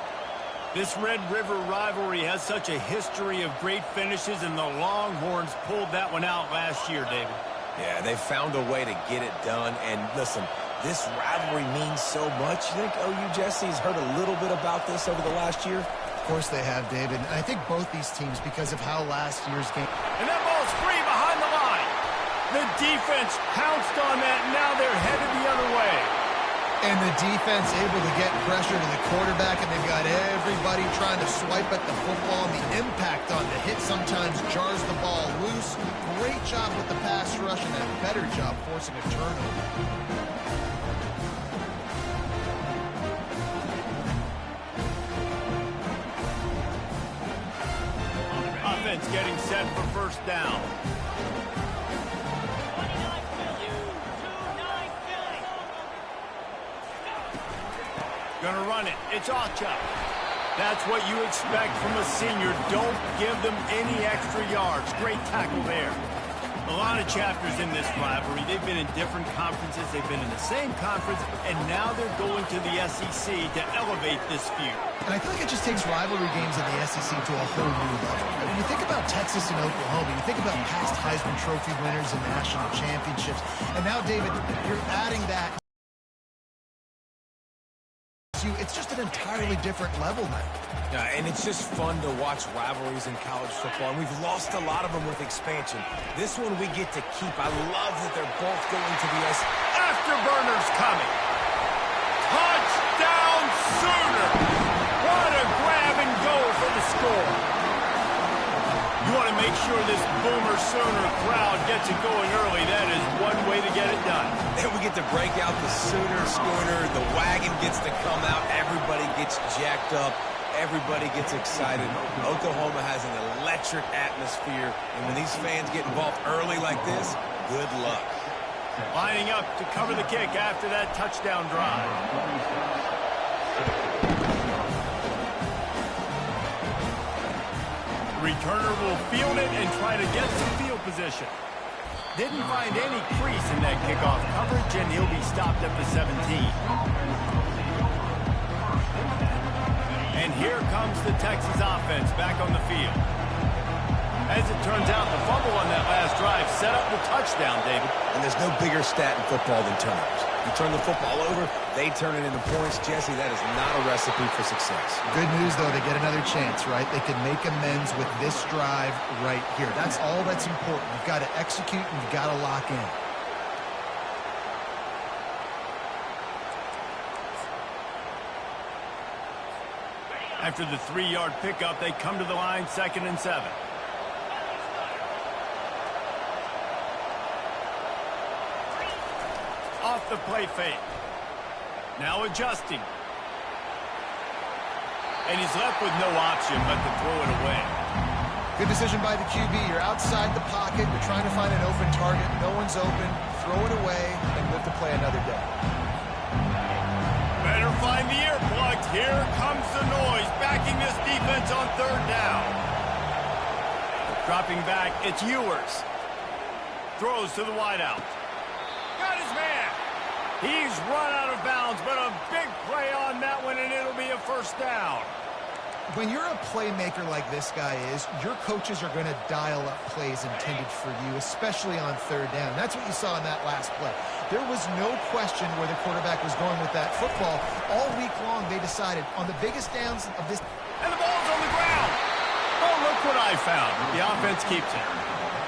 This Red River rivalry has such a history of great finishes, and the Longhorns pulled that one out last year, David. Yeah, they found a way to get it done. And listen, this rivalry means so much. You think OU Jesse's heard a little bit about this over the last year? Of course they have, David. And I think both these teams, because of how last year's game... And that ball's free behind the line. The defense pounced on that, and now they're headed the other way. And the defense able to get pressure to the quarterback, and they've got everybody trying to swipe at the football. And the impact on the hit sometimes jars the ball loose. Great job with the pass rush, and a better job forcing a turnover. Offense getting set for first down. Gonna run it. It's Ocha. That's what you expect from a senior. Don't give them any extra yards. Great tackle there. A lot of chapters in this rivalry. They've been in different conferences. They've been in the same conference, and now they're going to the SEC to elevate this feud. And I feel like it just takes rivalry games in the SEC to a whole new level. I mean, you think about Texas and Oklahoma. You think about past Heisman Trophy winners and national championships. And now, David, you're adding that. It's just an entirely different level now. Yeah, and it's just fun to watch rivalries in college football, and we've lost a lot of them with expansion. This one we get to keep. I love that they're both going to the SEC. Afterburners coming. Touchdown Sooner. What a grab and go for the score. You want to make sure this Boomer Sooner crowd gets it going early. That is one way to get it done. And we get to break out the Sooner schooner. The wagon gets to come out. Everybody gets jacked up. Everybody gets excited. Oklahoma has an electric atmosphere. And when these fans get involved early like this, good luck. Lining up to cover the kick after that touchdown drive. Returner will field it and try to get some field position. Didn't find any crease in that kickoff coverage, and he'll be stopped at the 17. And here comes the Texas offense back on the field. As it turns out, the fumble on that last drive set up the touchdown, David. And there's no bigger stat in football than turnovers. You turn the football over, they turn it into points. Jesse, that is not a recipe for success. Good news, though, they get another chance, right? They can make amends with this drive right here. That's all that's important. You've got to execute and you've got to lock in. After the 3-yard pickup, they come to the line 2nd and 7. Off the play fake. Now adjusting. And he's left with no option but to throw it away. Good decision by the QB. You're outside the pocket. You're trying to find an open target. No one's open. Throw it away and live to play another day. Better find the earplugs. Here comes the noise, backing this defense on 3rd down. Dropping back, it's Ewers. Throws to the wideout. Got his man. He's run out of bounds, but a big play on that one, and it'll be a 1st down. When you're a playmaker like this guy is, your coaches are going to dial up plays intended for you, especially on 3rd down. That's what you saw in that last play. There was no question where the quarterback was going with that football. All week long, they decided on the biggest downs of this. And the ball's on the ground. Oh, look what I found. The offense keeps it.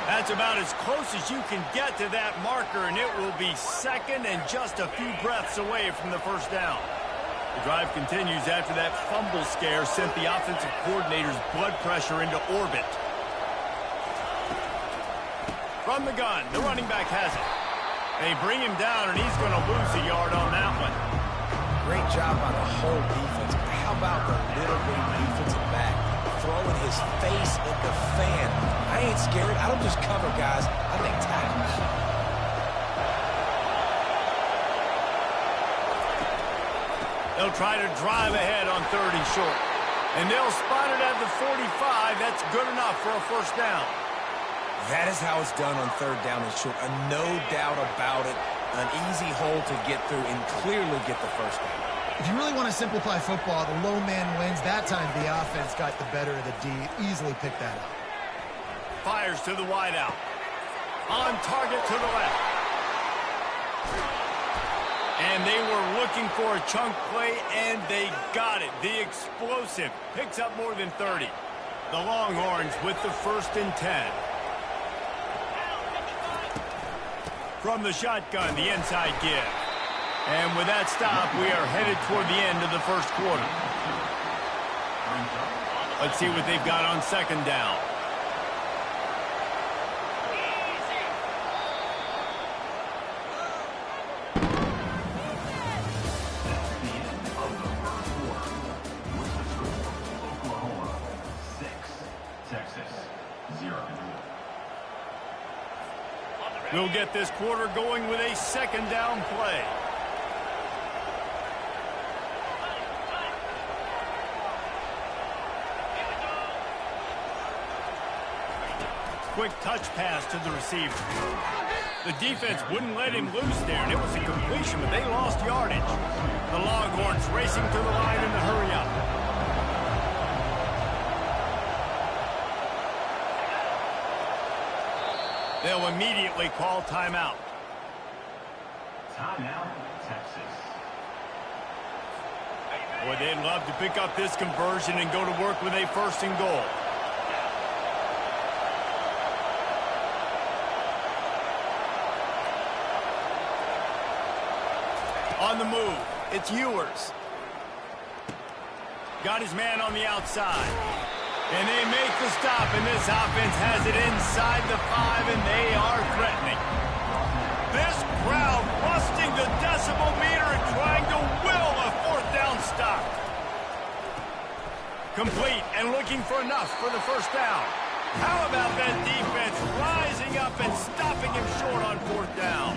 That's about as close as you can get to that marker, and it will be 2nd and just a few breaths away from the 1st down. The drive continues after that fumble scare sent the offensive coordinator's blood pressure into orbit. From the gun, the running back has it. They bring him down, and he's going to lose a yard on that one. Great job by the whole defense. But how about the little bitty defensive back throwing his face at the fan? I ain't scared. I don't just cover guys. I make tackles. They'll try to drive ahead on 3rd and short. And they'll spot it at the 45. That's good enough for a 1st down. That is how it's done on 3rd down and short. No doubt about it. An easy hole to get through and clearly get the 1st down. If you really want to simplify football, the low man wins. That time the offense got the better of the D. Easily picked that up. Fires to the wideout. On target to the left. And they were looking for a chunk play, and they got it. The explosive picks up more than 30. The Longhorns with the 1st and 10. From the shotgun, the inside give. And with that stop, we are headed toward the end of the 1st quarter. Let's see what they've got on 2nd down. We'll get this quarter going with a 2nd down play. Quick touch pass to the receiver. The defense wouldn't let him loose there, and it was a completion, but they lost yardage. The Longhorns racing to the line in the hurry-up. They'll immediately call timeout. Timeout, Texas. Boy, they'd love to pick up this conversion and go to work with a 1st and goal. On the move, it's Ewers. Got his man on the outside. And they make the stop, and this offense has it inside the 5, and they are threatening. This crowd busting the decibel meter and trying to will a 4th down stop. Complete and looking for enough for the 1st down. How about that defense rising up and stopping him short on 4th down?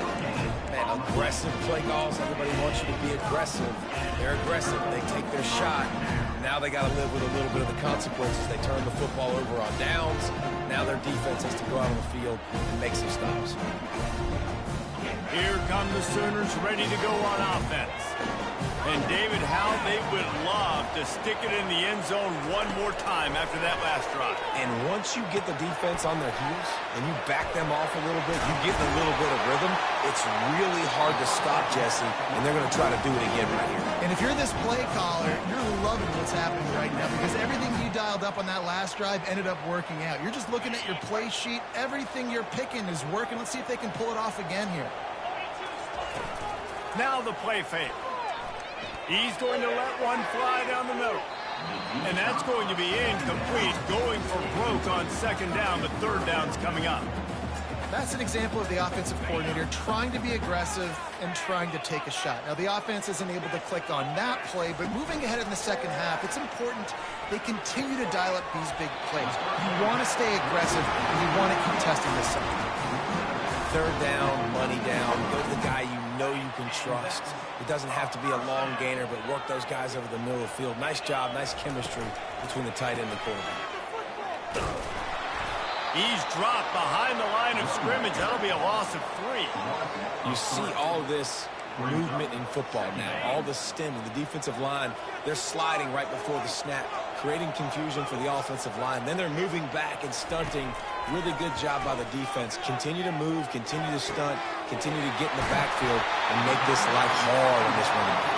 Man, aggressive play calls. Everybody wants you to be aggressive. They're aggressive. They take their shot. Now they got to live with a little bit of the consequences. They turn the football over on downs. Now their defense has to go out on the field and make some stops. Here come the Sooners ready to go on offense. And David, how they would love to stick it in the end zone one more time after that last drive. And once you get the defense on their heels and you back them off a little bit, you get a little bit of rhythm, it's really hard to stop, Jesse, and they're going to try to do it again right here. And if you're this play caller, you're loving what's happening right now because everything you dialed up on that last drive ended up working out. You're just looking at your play sheet. Everything you're picking is working. Let's see if they can pull it off again here. Now the play fake. He's going to let one fly down the middle. And that's going to be incomplete, going for broke on second down, but third down's coming up. That's an example of the offensive coordinator trying to be aggressive and trying to take a shot. Now, the offense isn't able to click on that play, but moving ahead in the second half, it's important they continue to dial up these big plays. You want to stay aggressive, and you want to keep testing this stuff. Third down, money down, go to the guy you know you can trust. It doesn't have to be a long gainer, but work those guys over the middle of the field. Nice job, nice chemistry between the tight end and the quarterback. He's dropped behind the line of scrimmage. That'll be a loss of 3. You see all this movement in football now. All the stemming, the defensive line, they're sliding right before the snap, creating confusion for the offensive line. Then they're moving back and stunting. Really good job by the defense. Continue to move, continue to stunt, continue to get in the backfield and make this life hard on this running back.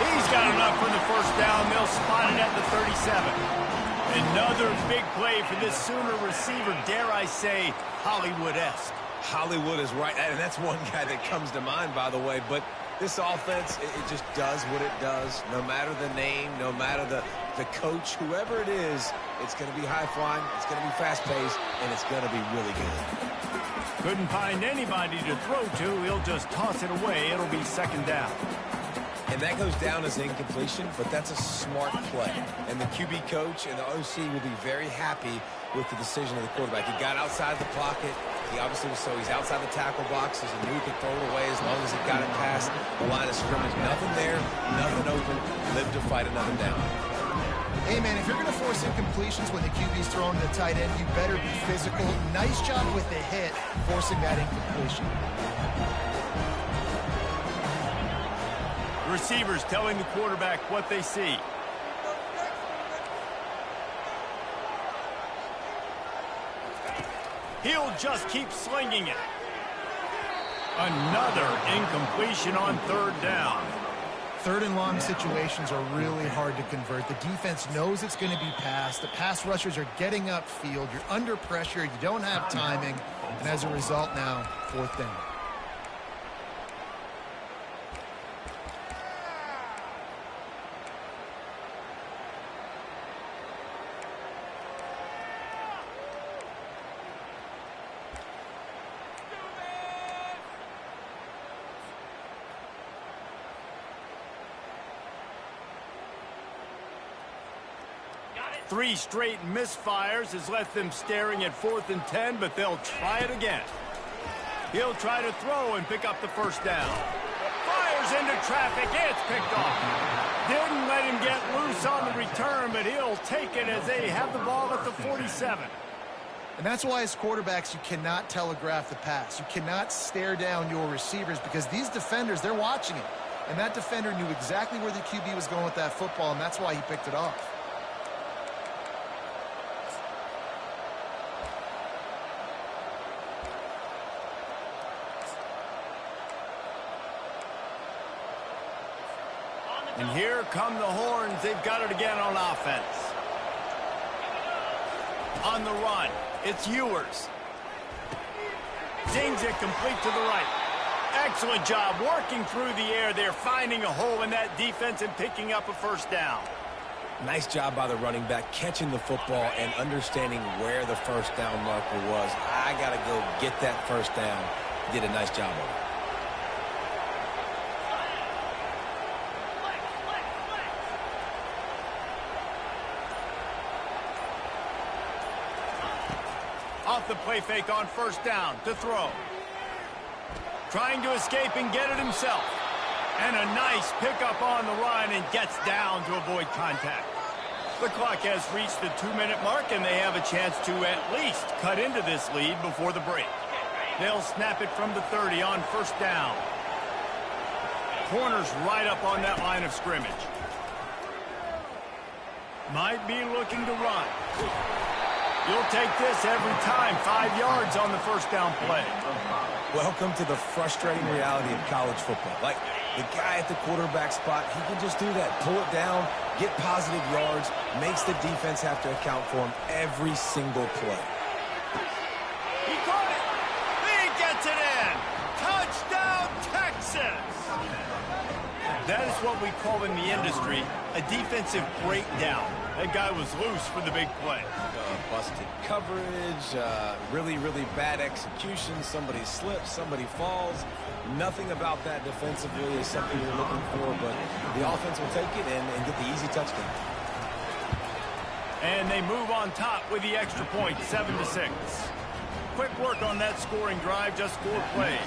He's got enough for the first down. They'll spot it at the 37. Another big play for this Sooner receiver, dare I say, Hollywood-esque. Hollywood is right, and that's one guy that comes to mind, by the way. But this offense, it just does what it does. No matter the name, no matter the coach, whoever it is, it's going to be high-flying, it's going to be fast-paced, and it's going to be really good. Couldn't find anybody to throw to. He'll just toss it away. It'll be second down. And that goes down as incompletion, but that's a smart play. And the QB coach and the OC will be very happy with the decision of the quarterback. He got outside the pocket. He obviously was he's outside the tackle boxes and knew he could throw it away as long as he got it past the line of scrimmage. Nothing there, nothing open. Live to fight another down. Hey, man, if you're going to force incompletions when the QB's throwing to the tight end, you better be physical. Nice job with the hit, forcing that incompletion. Receivers telling the quarterback what they see. He'll just keep slinging it. Another incompletion on third down. Third and long situations are really hard to convert. The defense knows it's going to be passed. The pass rushers are getting upfield. You're under pressure. You don't have timing. And as a result now, fourth down. Three straight misfires has left them staring at 4th and 10, but they'll try it again. He'll try to throw and pick up the first down. Fires into traffic. It's picked off. Didn't let him get loose on the return, but he'll take it as they have the ball at the 47. And that's why as quarterbacks, you cannot telegraph the pass. You cannot stare down your receivers because these defenders, they're watching it. And that defender knew exactly where the QB was going with that football, and that's why he picked it off. And here come the horns. They've got it again on offense. On the run, it's Ewers. Dings it complete to the right. Excellent job working through the air there, finding a hole in that defense and picking up a first down. Nice job by the running back, catching the football and understanding where the first down marker was. I got to go get that first down. He did a nice job of it. Off the play fake on first down to throw. Trying to escape and get it himself. And a nice pickup on the run and gets down to avoid contact. The clock has reached the 2-minute mark and they have a chance to at least cut into this lead before the break. They'll snap it from the 30 on first down. Corners right up on that line of scrimmage. Might be looking to run. You'll take this every time. 5 yards on the first down play. Welcome to the frustrating reality of college football. Like, the guy at the quarterback spot, he can just do that. Pull it down, get positive yards, makes the defense have to account for him every single play. He caught it. He gets it in. Touchdown, Texas. That is what we call in the industry a defensive breakdown. That guy was loose for the big play. Busted coverage, really, really bad execution. Somebody slips, somebody falls. Nothing about that defensively is something you're looking for, but the offense will take it and get the easy touchdown. And they move on top with the extra point, 7-6. Quick work on that scoring drive, just 4 plays.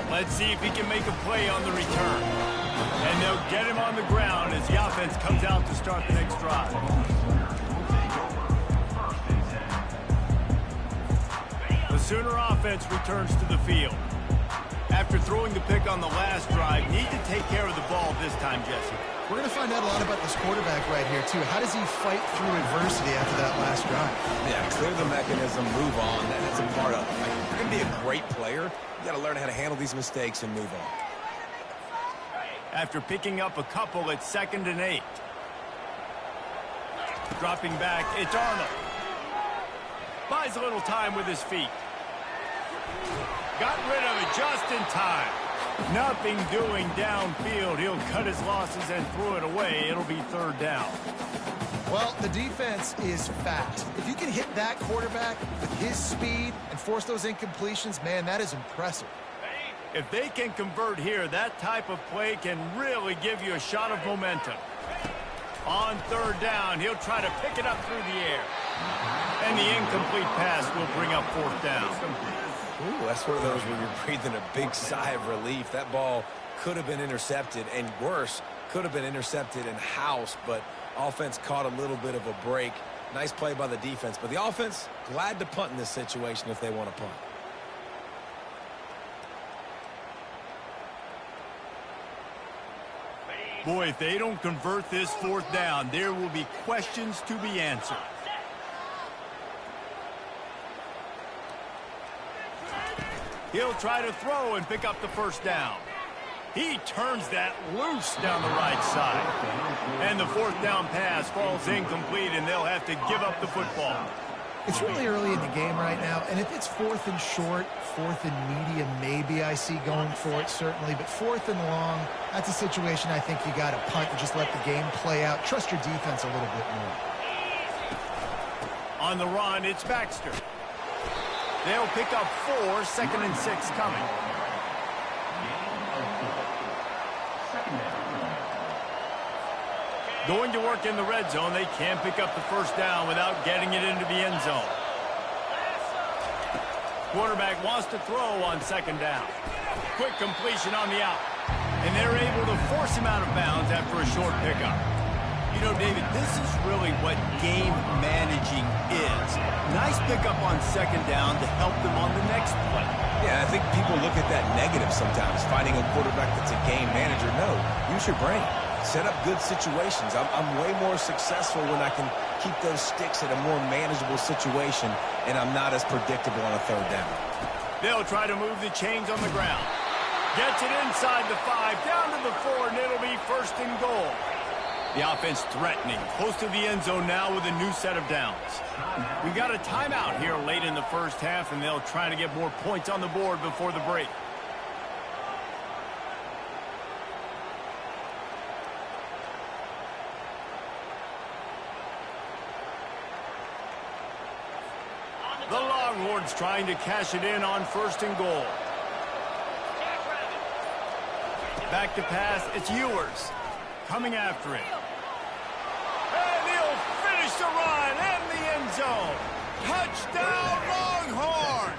Let's see if he can make a play on the return. And they'll get him on the ground as the offense comes out to start the next drive. The Sooner offense returns to the field. After throwing the pick on the last drive, need to take care of the ball this time, Jesse. We're going to find out a lot about this quarterback right here, too. How does he fight through adversity after that last drive? Yeah, clear the mechanism, move on. That's a part of it. Like, if you're going to be a great player, you got to learn how to handle these mistakes and move on. After picking up a couple, it's 2nd and 8. Dropping back, it's Arnold. Buys a little time with his feet. Got rid of it just in time. Nothing doing downfield. He'll cut his losses and throw it away. It'll be 3rd down. Well, the defense is fast. If you can hit that quarterback with his speed and force those incompletions, man, that is impressive. If they can convert here, that type of play can really give you a shot of momentum. On 3rd down, he'll try to pick it up through the air. And the incomplete pass will bring up 4th down. Ooh, that's one of those where you're breathing a big sigh of relief. That ball could have been intercepted, and worse, could have been intercepted in house, but offense caught a little bit of a break. Nice play by the defense, but the offense, glad to punt in this situation if they want to punt. Boy, if they don't convert this 4th down, there will be questions to be answered. He'll try to throw and pick up the 1st down. He turns that loose down the right side. And the 4th down pass falls incomplete, and they'll have to give up the football. It's really early in the game right now, and if it's 4th and short, 4th and medium, maybe I see going for it, certainly. But 4th and long, that's a situation I think you got to punt and just let the game play out. Trust your defense a little bit more. On the run, it's Baxter. They'll pick up 4, 2nd and 6 coming. Going to work in the red zone. They can pick up the 1st down without getting it into the end zone. Quarterback wants to throw on 2nd down. Quick completion on the out. And they're able to force him out of bounds after a short pickup. You know, David, this is really what game managing is. Nice pickup on 2nd down to help them on the next play. Yeah, I think people look at that negative sometimes, finding a quarterback that's a game manager. No, use your brain. Set up good situations. I'm way more successful when I can keep those sticks at a more manageable situation, and I'm not as predictable on a 3rd down. They'll try to move the chains on the ground. Gets it inside the 5, down to the 4, and it'll be 1st and goal. The offense threatening, close to the end zone now with a new set of downs. We got a timeout here late in the 1st half, and they'll try to get more points on the board before the break. The Longhorns trying to cash it in on 1st and goal. Back to pass, it's Ewers coming after it. And he'll finish the run in the end zone. Touchdown, Longhorns!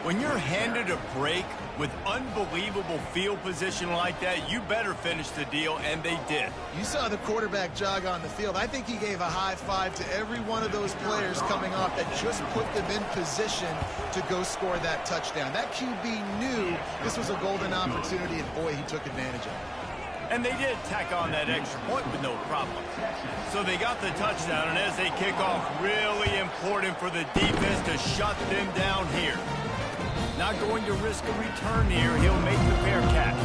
When you're handed a break with unbelievable field position like that, you better finish the deal, and they did. You saw the quarterback jog on the field. I think he gave a high five to every one of those players coming off that just put them in position to go score that touchdown. That QB knew this was a golden opportunity, and boy, he took advantage of it. And they did tack on that extra point with no problem. So they got the touchdown, and as they kick off, really important for the defense to shut them down here. Not going to risk a return here. He'll make the fair catch.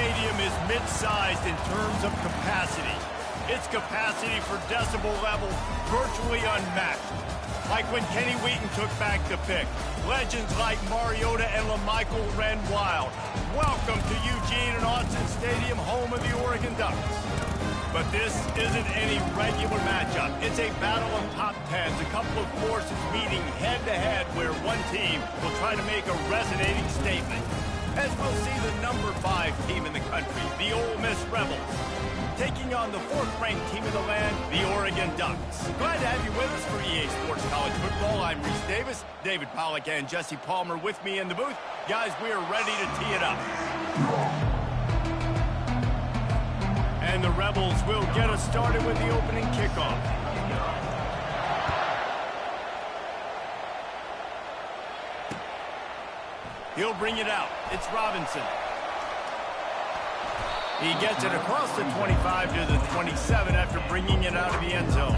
stadium is mid-sized in terms of capacity. Its capacity for decibel level virtually unmatched. Like when Kenny Wheaton took back the pick. Legends like Mariota and LaMichael ran wild. Welcome to Eugene and Autzen Stadium, home of the Oregon Ducks. But this isn't any regular matchup. It's a battle of top tens, a couple of forces meeting head-to-head where one team will try to make a resonating statement. As we'll see the number 5 team in the country, the Ole Miss Rebels, taking on the 4th-ranked team in the land, the Oregon Ducks. Glad to have you with us for EA Sports College Football. I'm Reese Davis, David Pollack and Jesse Palmer with me in the booth. Guys, we are ready to tee it up. And the Rebels will get us started with the opening kickoff. He'll bring it out. It's Robinson. He gets it across the 25 to the 27 after bringing it out of the end zone.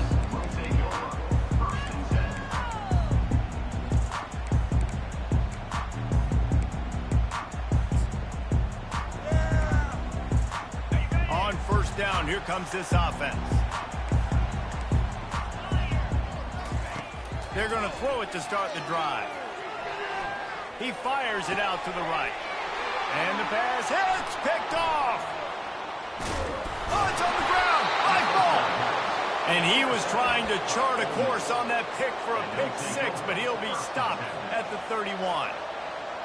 On first down, here comes this offense. They're going to throw it to start the drive. He fires it out to the right. And the pass hits, picked off. Oh, it's on the ground. High ball. And he was trying to chart a course on that pick for a pick 6, but he'll be stopped at the 31.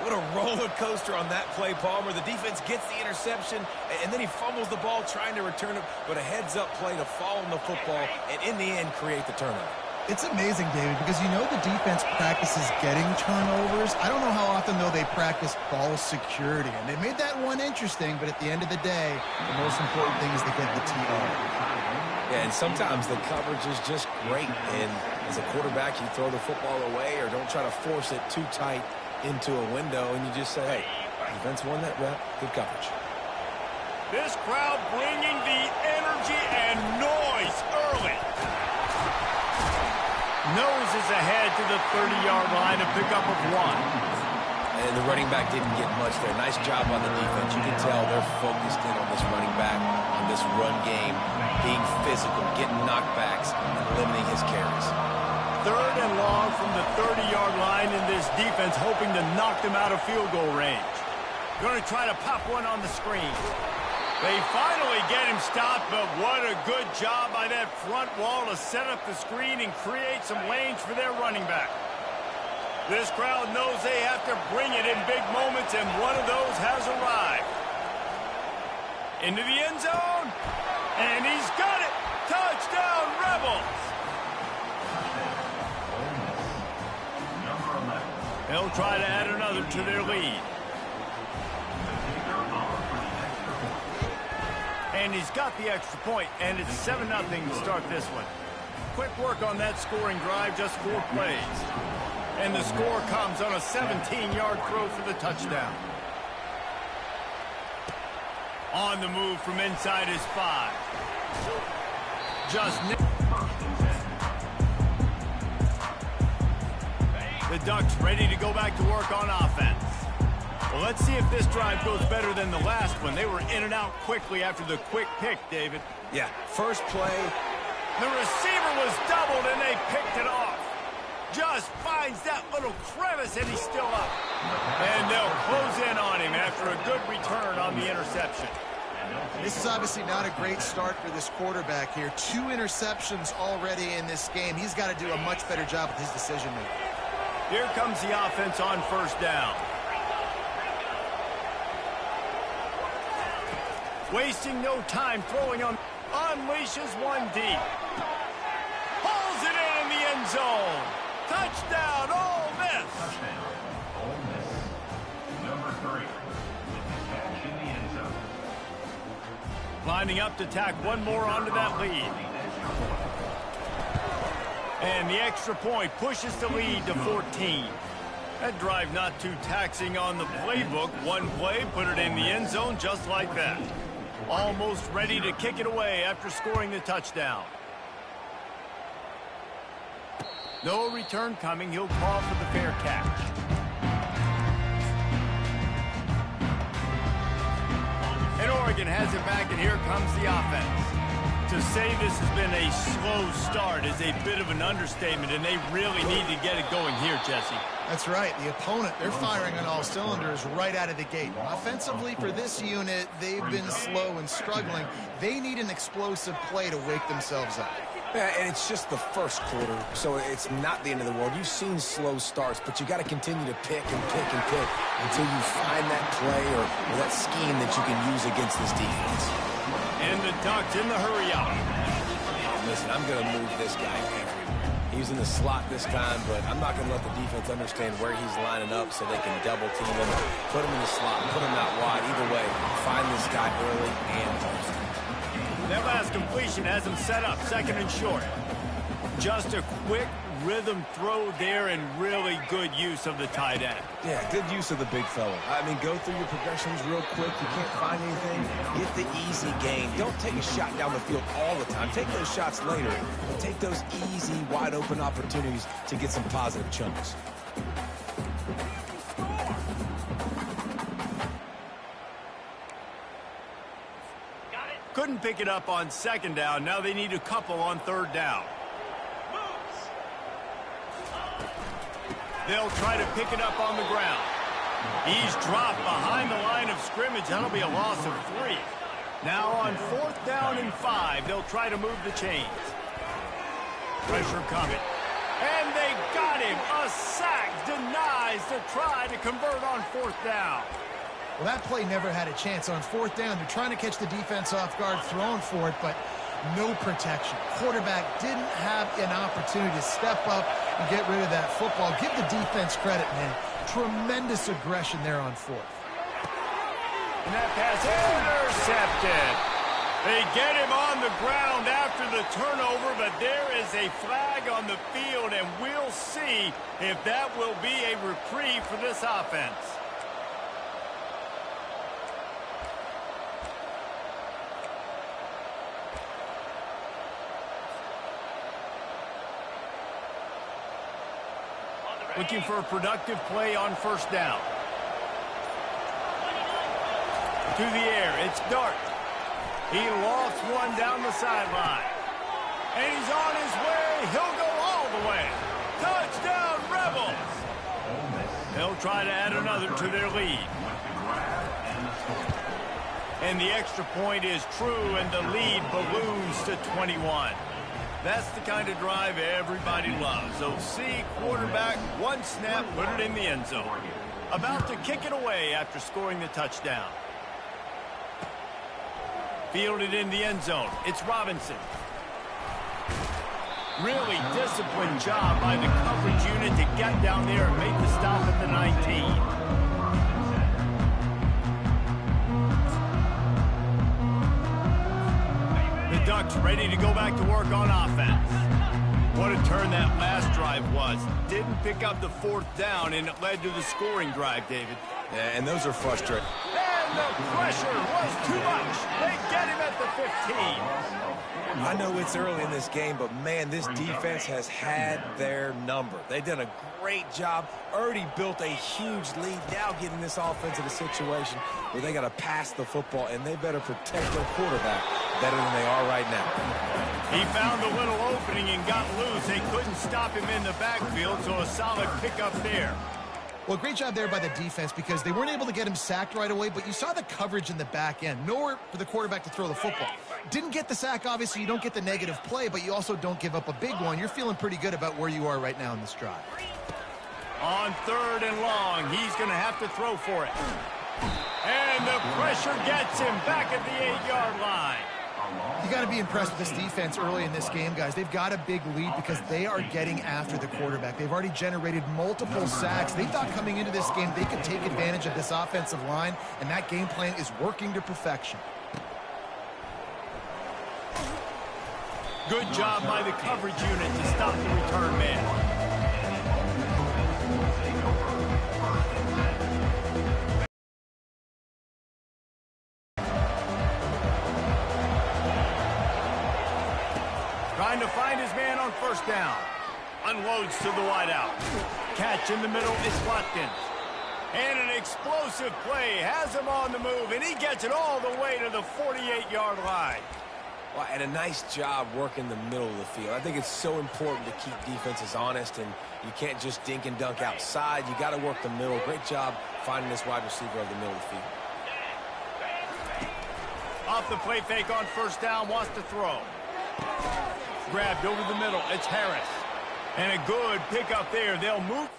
What a roller coaster on that play, Palmer. The defense gets the interception, and then he fumbles the ball trying to return it, but a heads-up play to fall on the football, and in the end, create the turnover. It's amazing, David, because you know the defense practices getting turnovers. I don't know how often, though, they practice ball security. And they made that one interesting, but at the end of the day, the most important thing is to get the TR. Yeah, and sometimes the coverage is just great. And as a quarterback, you throw the football away or don't try to force it too tight into a window, and you just say, hey, defense won that rep, good coverage. This crowd bringing the energy and noise early. Noses ahead to the 30-yard line, a pickup of 1. And the running back didn't get much there. Nice job on the defense. You can tell they're focused in on this running back, on this run game, being physical, getting knockbacks, and limiting his carries. 3rd and long from the 30-yard line in this defense, hoping to knock them out of field goal range. Going to try to pop one on the screen. They finally get him stopped, but what a good job by that front wall to set up the screen and create some lanes for their running back. This crowd knows they have to bring it in big moments, and one of those has arrived. Into the end zone, and he's got it. Touchdown, Rebels. They'll try to add another to their lead. And he's got the extra point, and it's 7-0 to start this one. Quick work on that scoring drive, just 4 plays. And the score comes on a 17-yard throw for the touchdown. On the move from inside his 5. The Ducks ready to go back to work on offense. Well, let's see if this drive goes better than the last one. They were in and out quickly after the quick pick, David. Yeah, first play. The receiver was doubled, and they picked it off. Just finds that little crevice, and he's still up. And they'll close in on him after a good return on the interception. This is obviously not a great start for this quarterback here. 2 interceptions already in this game. He's got to do a much better job with his decision-making. Here comes the offense on first down. Wasting no time throwing on. Unleashes one deep. Pulls it in the end zone. Touchdown, Ole Miss. Touchdown, Ole Miss. Number 3 with the catch in the end zone. Lining up to tack one more onto that lead. And the extra point pushes the lead to 14. That drive not too taxing on the playbook. One play, put it in the end zone just like that. Almost ready to kick it away after scoring the touchdown. No return coming. He'll call for the fair catch. And has it back, and here comes the offense. To say this has been a slow start is a bit of an understatement, and they really need to get it going here, Jesse. That's right. The opponent, they're firing on all cylinders right out of the gate. Offensively, for this unit, they've been slow and struggling. They need an explosive play to wake themselves up. Yeah, and it's just the first quarter, so it's not the end of the world. You've seen slow starts, but you got to continue to pick and pick and pick until you find that play or that scheme that you can use against this defense. And the Ducks in the hurry-up. Listen, I'm going to move this guy everywhere. He's in the slot this time, but I'm not going to let the defense understand where he's lining up so they can double-team him, put him in the slot, put him out wide. Either way, find this guy early and post. That last completion has him set up, second and short. Just a quick rhythm throw there and really good use of the tight end. Yeah, good use of the big fella. I mean, go through your progressions real quick. You can't find anything. Get the easy gain. Don't take a shot down the field all the time. Take those shots later, but take those easy, wide-open opportunities to get some positive chunks. Couldn't pick it up on second down. Now they need a couple on third down. They'll try to pick it up on the ground. He's dropped behind the line of scrimmage. That'll be a loss of 3. Now on fourth down and 5, they'll try to move the chains. Pressure coming. And they got him. A sack denies the try to convert on fourth down. Well, that play never had a chance. On fourth down, they're trying to catch the defense off guard, throwing for it, but no protection. Quarterback didn't have an opportunity to step up and get rid of that football. Give the defense credit, man. Tremendous aggression there on fourth. And that pass intercepted. They get him on the ground after the turnover, but there is a flag on the field, and we'll see if that will be a reprieve for this offense. Looking for a productive play on first down. To the air, it's Dart. He lost one down the sideline. And he's on his way. He'll go all the way. Touchdown, Rebels! They'll try to add another to their lead. And the extra point is true, and the lead balloons to 21. That's the kind of drive everybody loves. OC quarterback, one snap, put it in the end zone. About to kick it away after scoring the touchdown. Fielded in the end zone. It's Robinson. Really disciplined job by the coverage unit to get down there and make the stop at the 19. Ducks ready to go back to work on offense. What a turn that last drive was. Didn't pick up the fourth down, and it led to the scoring drive, David. Yeah, and those are frustrating. And the pressure was too much. They get him at the 15. I know it's early in this game, but, man, this defense has had their number. They've done a great job, already built a huge lead, now getting this offense in a situation where they got to pass the football, and they better protect their quarterback better than they are right now. He found a little opening and got loose. They couldn't stop him in the backfield, so a solid pickup there. Well, great job there by the defense because they weren't able to get him sacked right away, but you saw the coverage in the back end. Nowhere for the quarterback to throw the football. Didn't get the sack, obviously. You don't get the negative play, but you also don't give up a big one. You're feeling pretty good about where you are right now in this drive. On third and long, he's going to have to throw for it. And the pressure gets him back at the 8-yard line. You got to be impressed with this defense early in this game, guys. They've got a big lead because they are getting after the quarterback. They've already generated multiple sacks. They thought coming into this game they could take advantage of this offensive line, and that game plan is working to perfection. Good job by the coverage unit to stop the return man. Trying to find his man on first down. Unloads to the wideout. Catch in the middle is Watkins. And an explosive play has him on the move, and he gets it all the way to the 48-yard line. Well, and a nice job working the middle of the field. I think it's so important to keep defenses honest, and you can't just dink and dunk outside. You got to work the middle. Great job finding this wide receiver over the middle of the field. Off the play fake on first down, wants to throw. Grabbed over the middle, it's Harris. And a good pickup there. They'll move.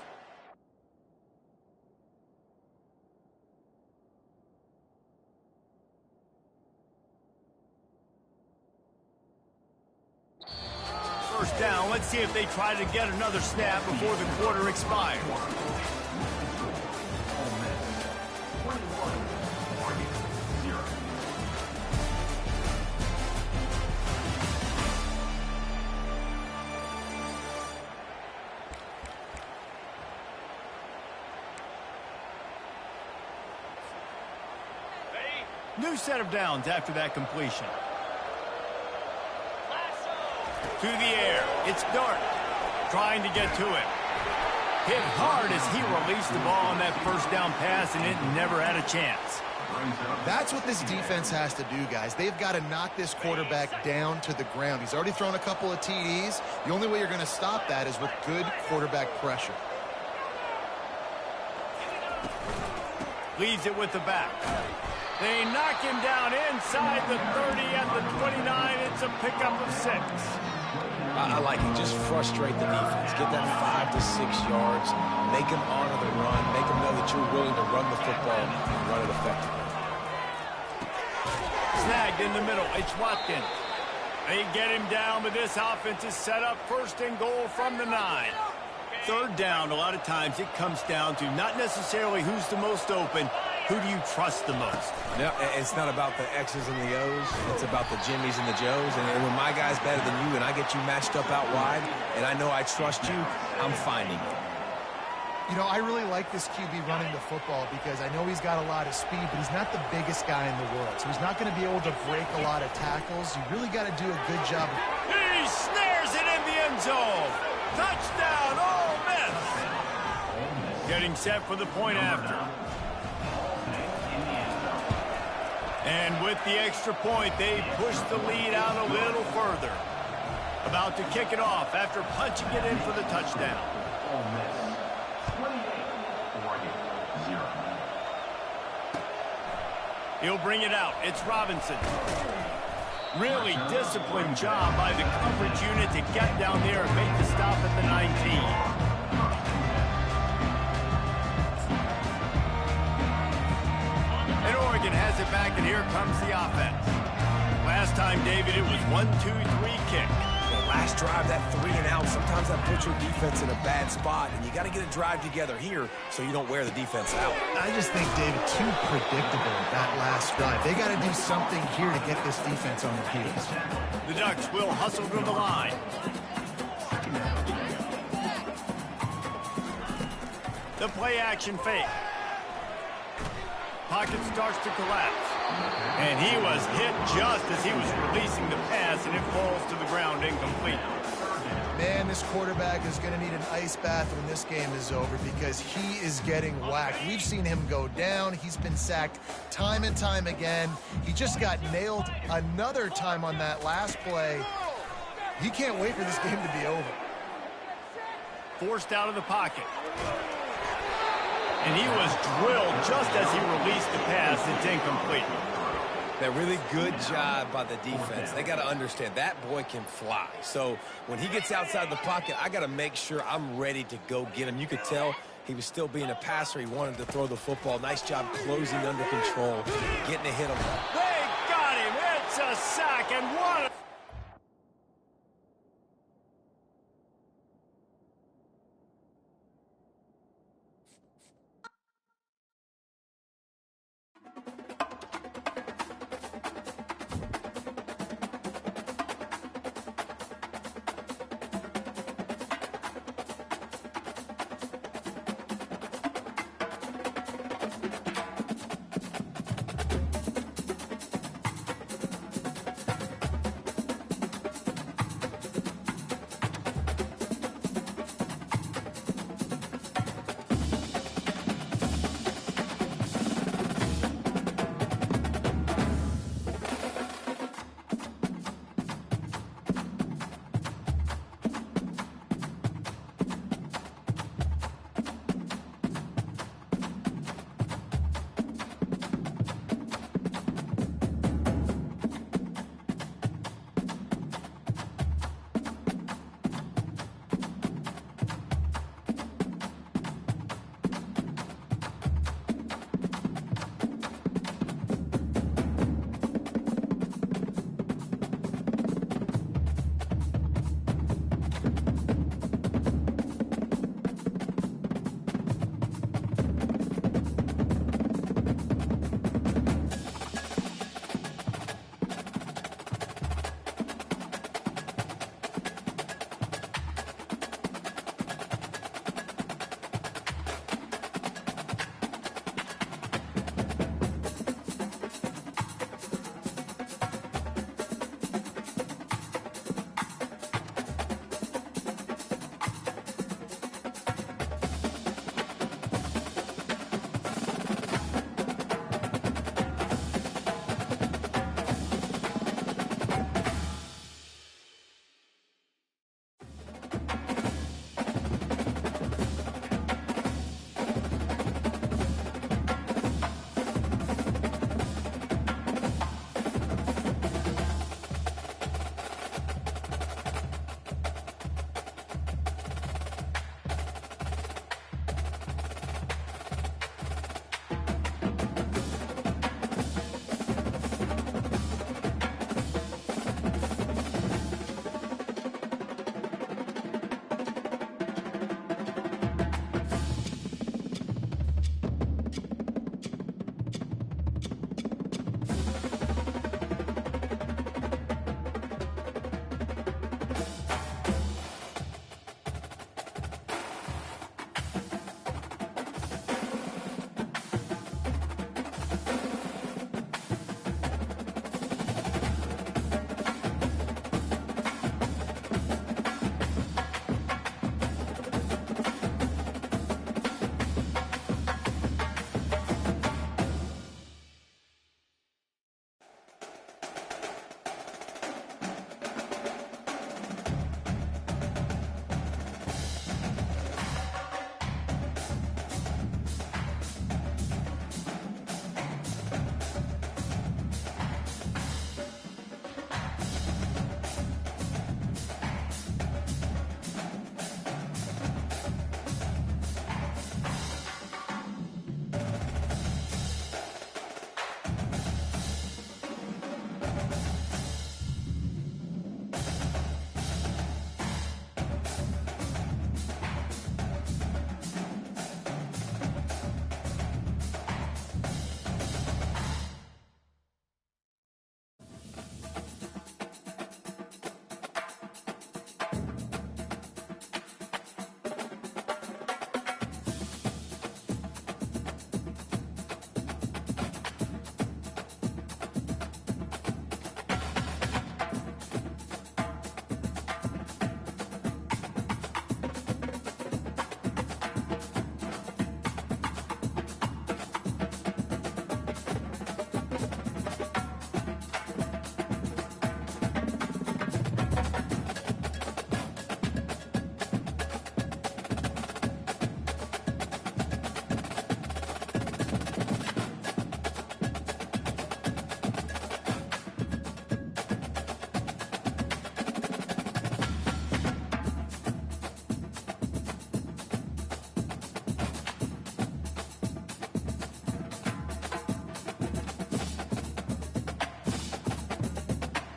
First down, let's see if they try to get another snap before the quarter expires. New set of downs after that completion. To the air, it's Dart, trying to get to it. Hit hard as he released the ball on that first down pass, and it never had a chance. That's what this defense has to do, guys. They've got to knock this quarterback down to the ground. He's already thrown a couple of TDs. The only way you're going to stop that is with good quarterback pressure. Leaves it with the back. They knock him down inside the 30 at the 29. It's a pickup of 6. I like it. Just frustrate the defense. Get that 5 to 6 yards. Make them honor the run. Make them know that you're willing to run the football and run it effectively. Snagged in the middle. It's Watkins. They get him down, but this offense is set up first and goal from the 9. Third down, a lot of times it comes down to not necessarily who's the most open. Who do you trust the most? Yeah, it's not about the X's and the O's. It's about the Jimmys and the Joes. And when my guy's better than you and I get you matched up out wide and I know I trust you, I'm finding it. You know, I really like this QB running the football because I know he's got a lot of speed, but he's not the biggest guy in the world. So he's not going to be able to break a lot of tackles. You really got to do a good job. He snares it in the end zone. Touchdown, Ole Miss. Getting set for the point after. And with the extra point, they push the lead out a little further. About to kick it off after punching it in for the touchdown. Ole Miss, 28, Oregon, 0. He'll bring it out. It's Robinson. Really disciplined job by the coverage unit to get down there and make the stop at the 19. And Oregon has it back, and here comes the offense. Last time, David, it was 1-2-3 kick. The last drive, that 3 and out, sometimes that puts your defense in a bad spot, and you got to get a drive together here so you don't wear the defense out. I just think, David, too predictable that last drive. They got to do something here to get this defense on their heels. The Ducks will hustle to the line. The play action fake. Pocket starts to collapse. And he was hit just as he was releasing the pass, and it falls to the ground incomplete. Man, this quarterback is going to need an ice bath when this game is over because he is getting whacked. We've seen him go down. He's been sacked time and time again. He just got nailed another time on that last play. He can't wait for this game to be over. Forced out of the pocket. And he was drilled just as he released the pass. It's incomplete. That really good job by the defense. They got to understand that boy can fly. So when he gets outside the pocket, I got to make sure I'm ready to go get him. You could tell he was still being a passer. He wanted to throw the football. Nice job closing under control, getting a hit on him. They got him. It's a sack, and what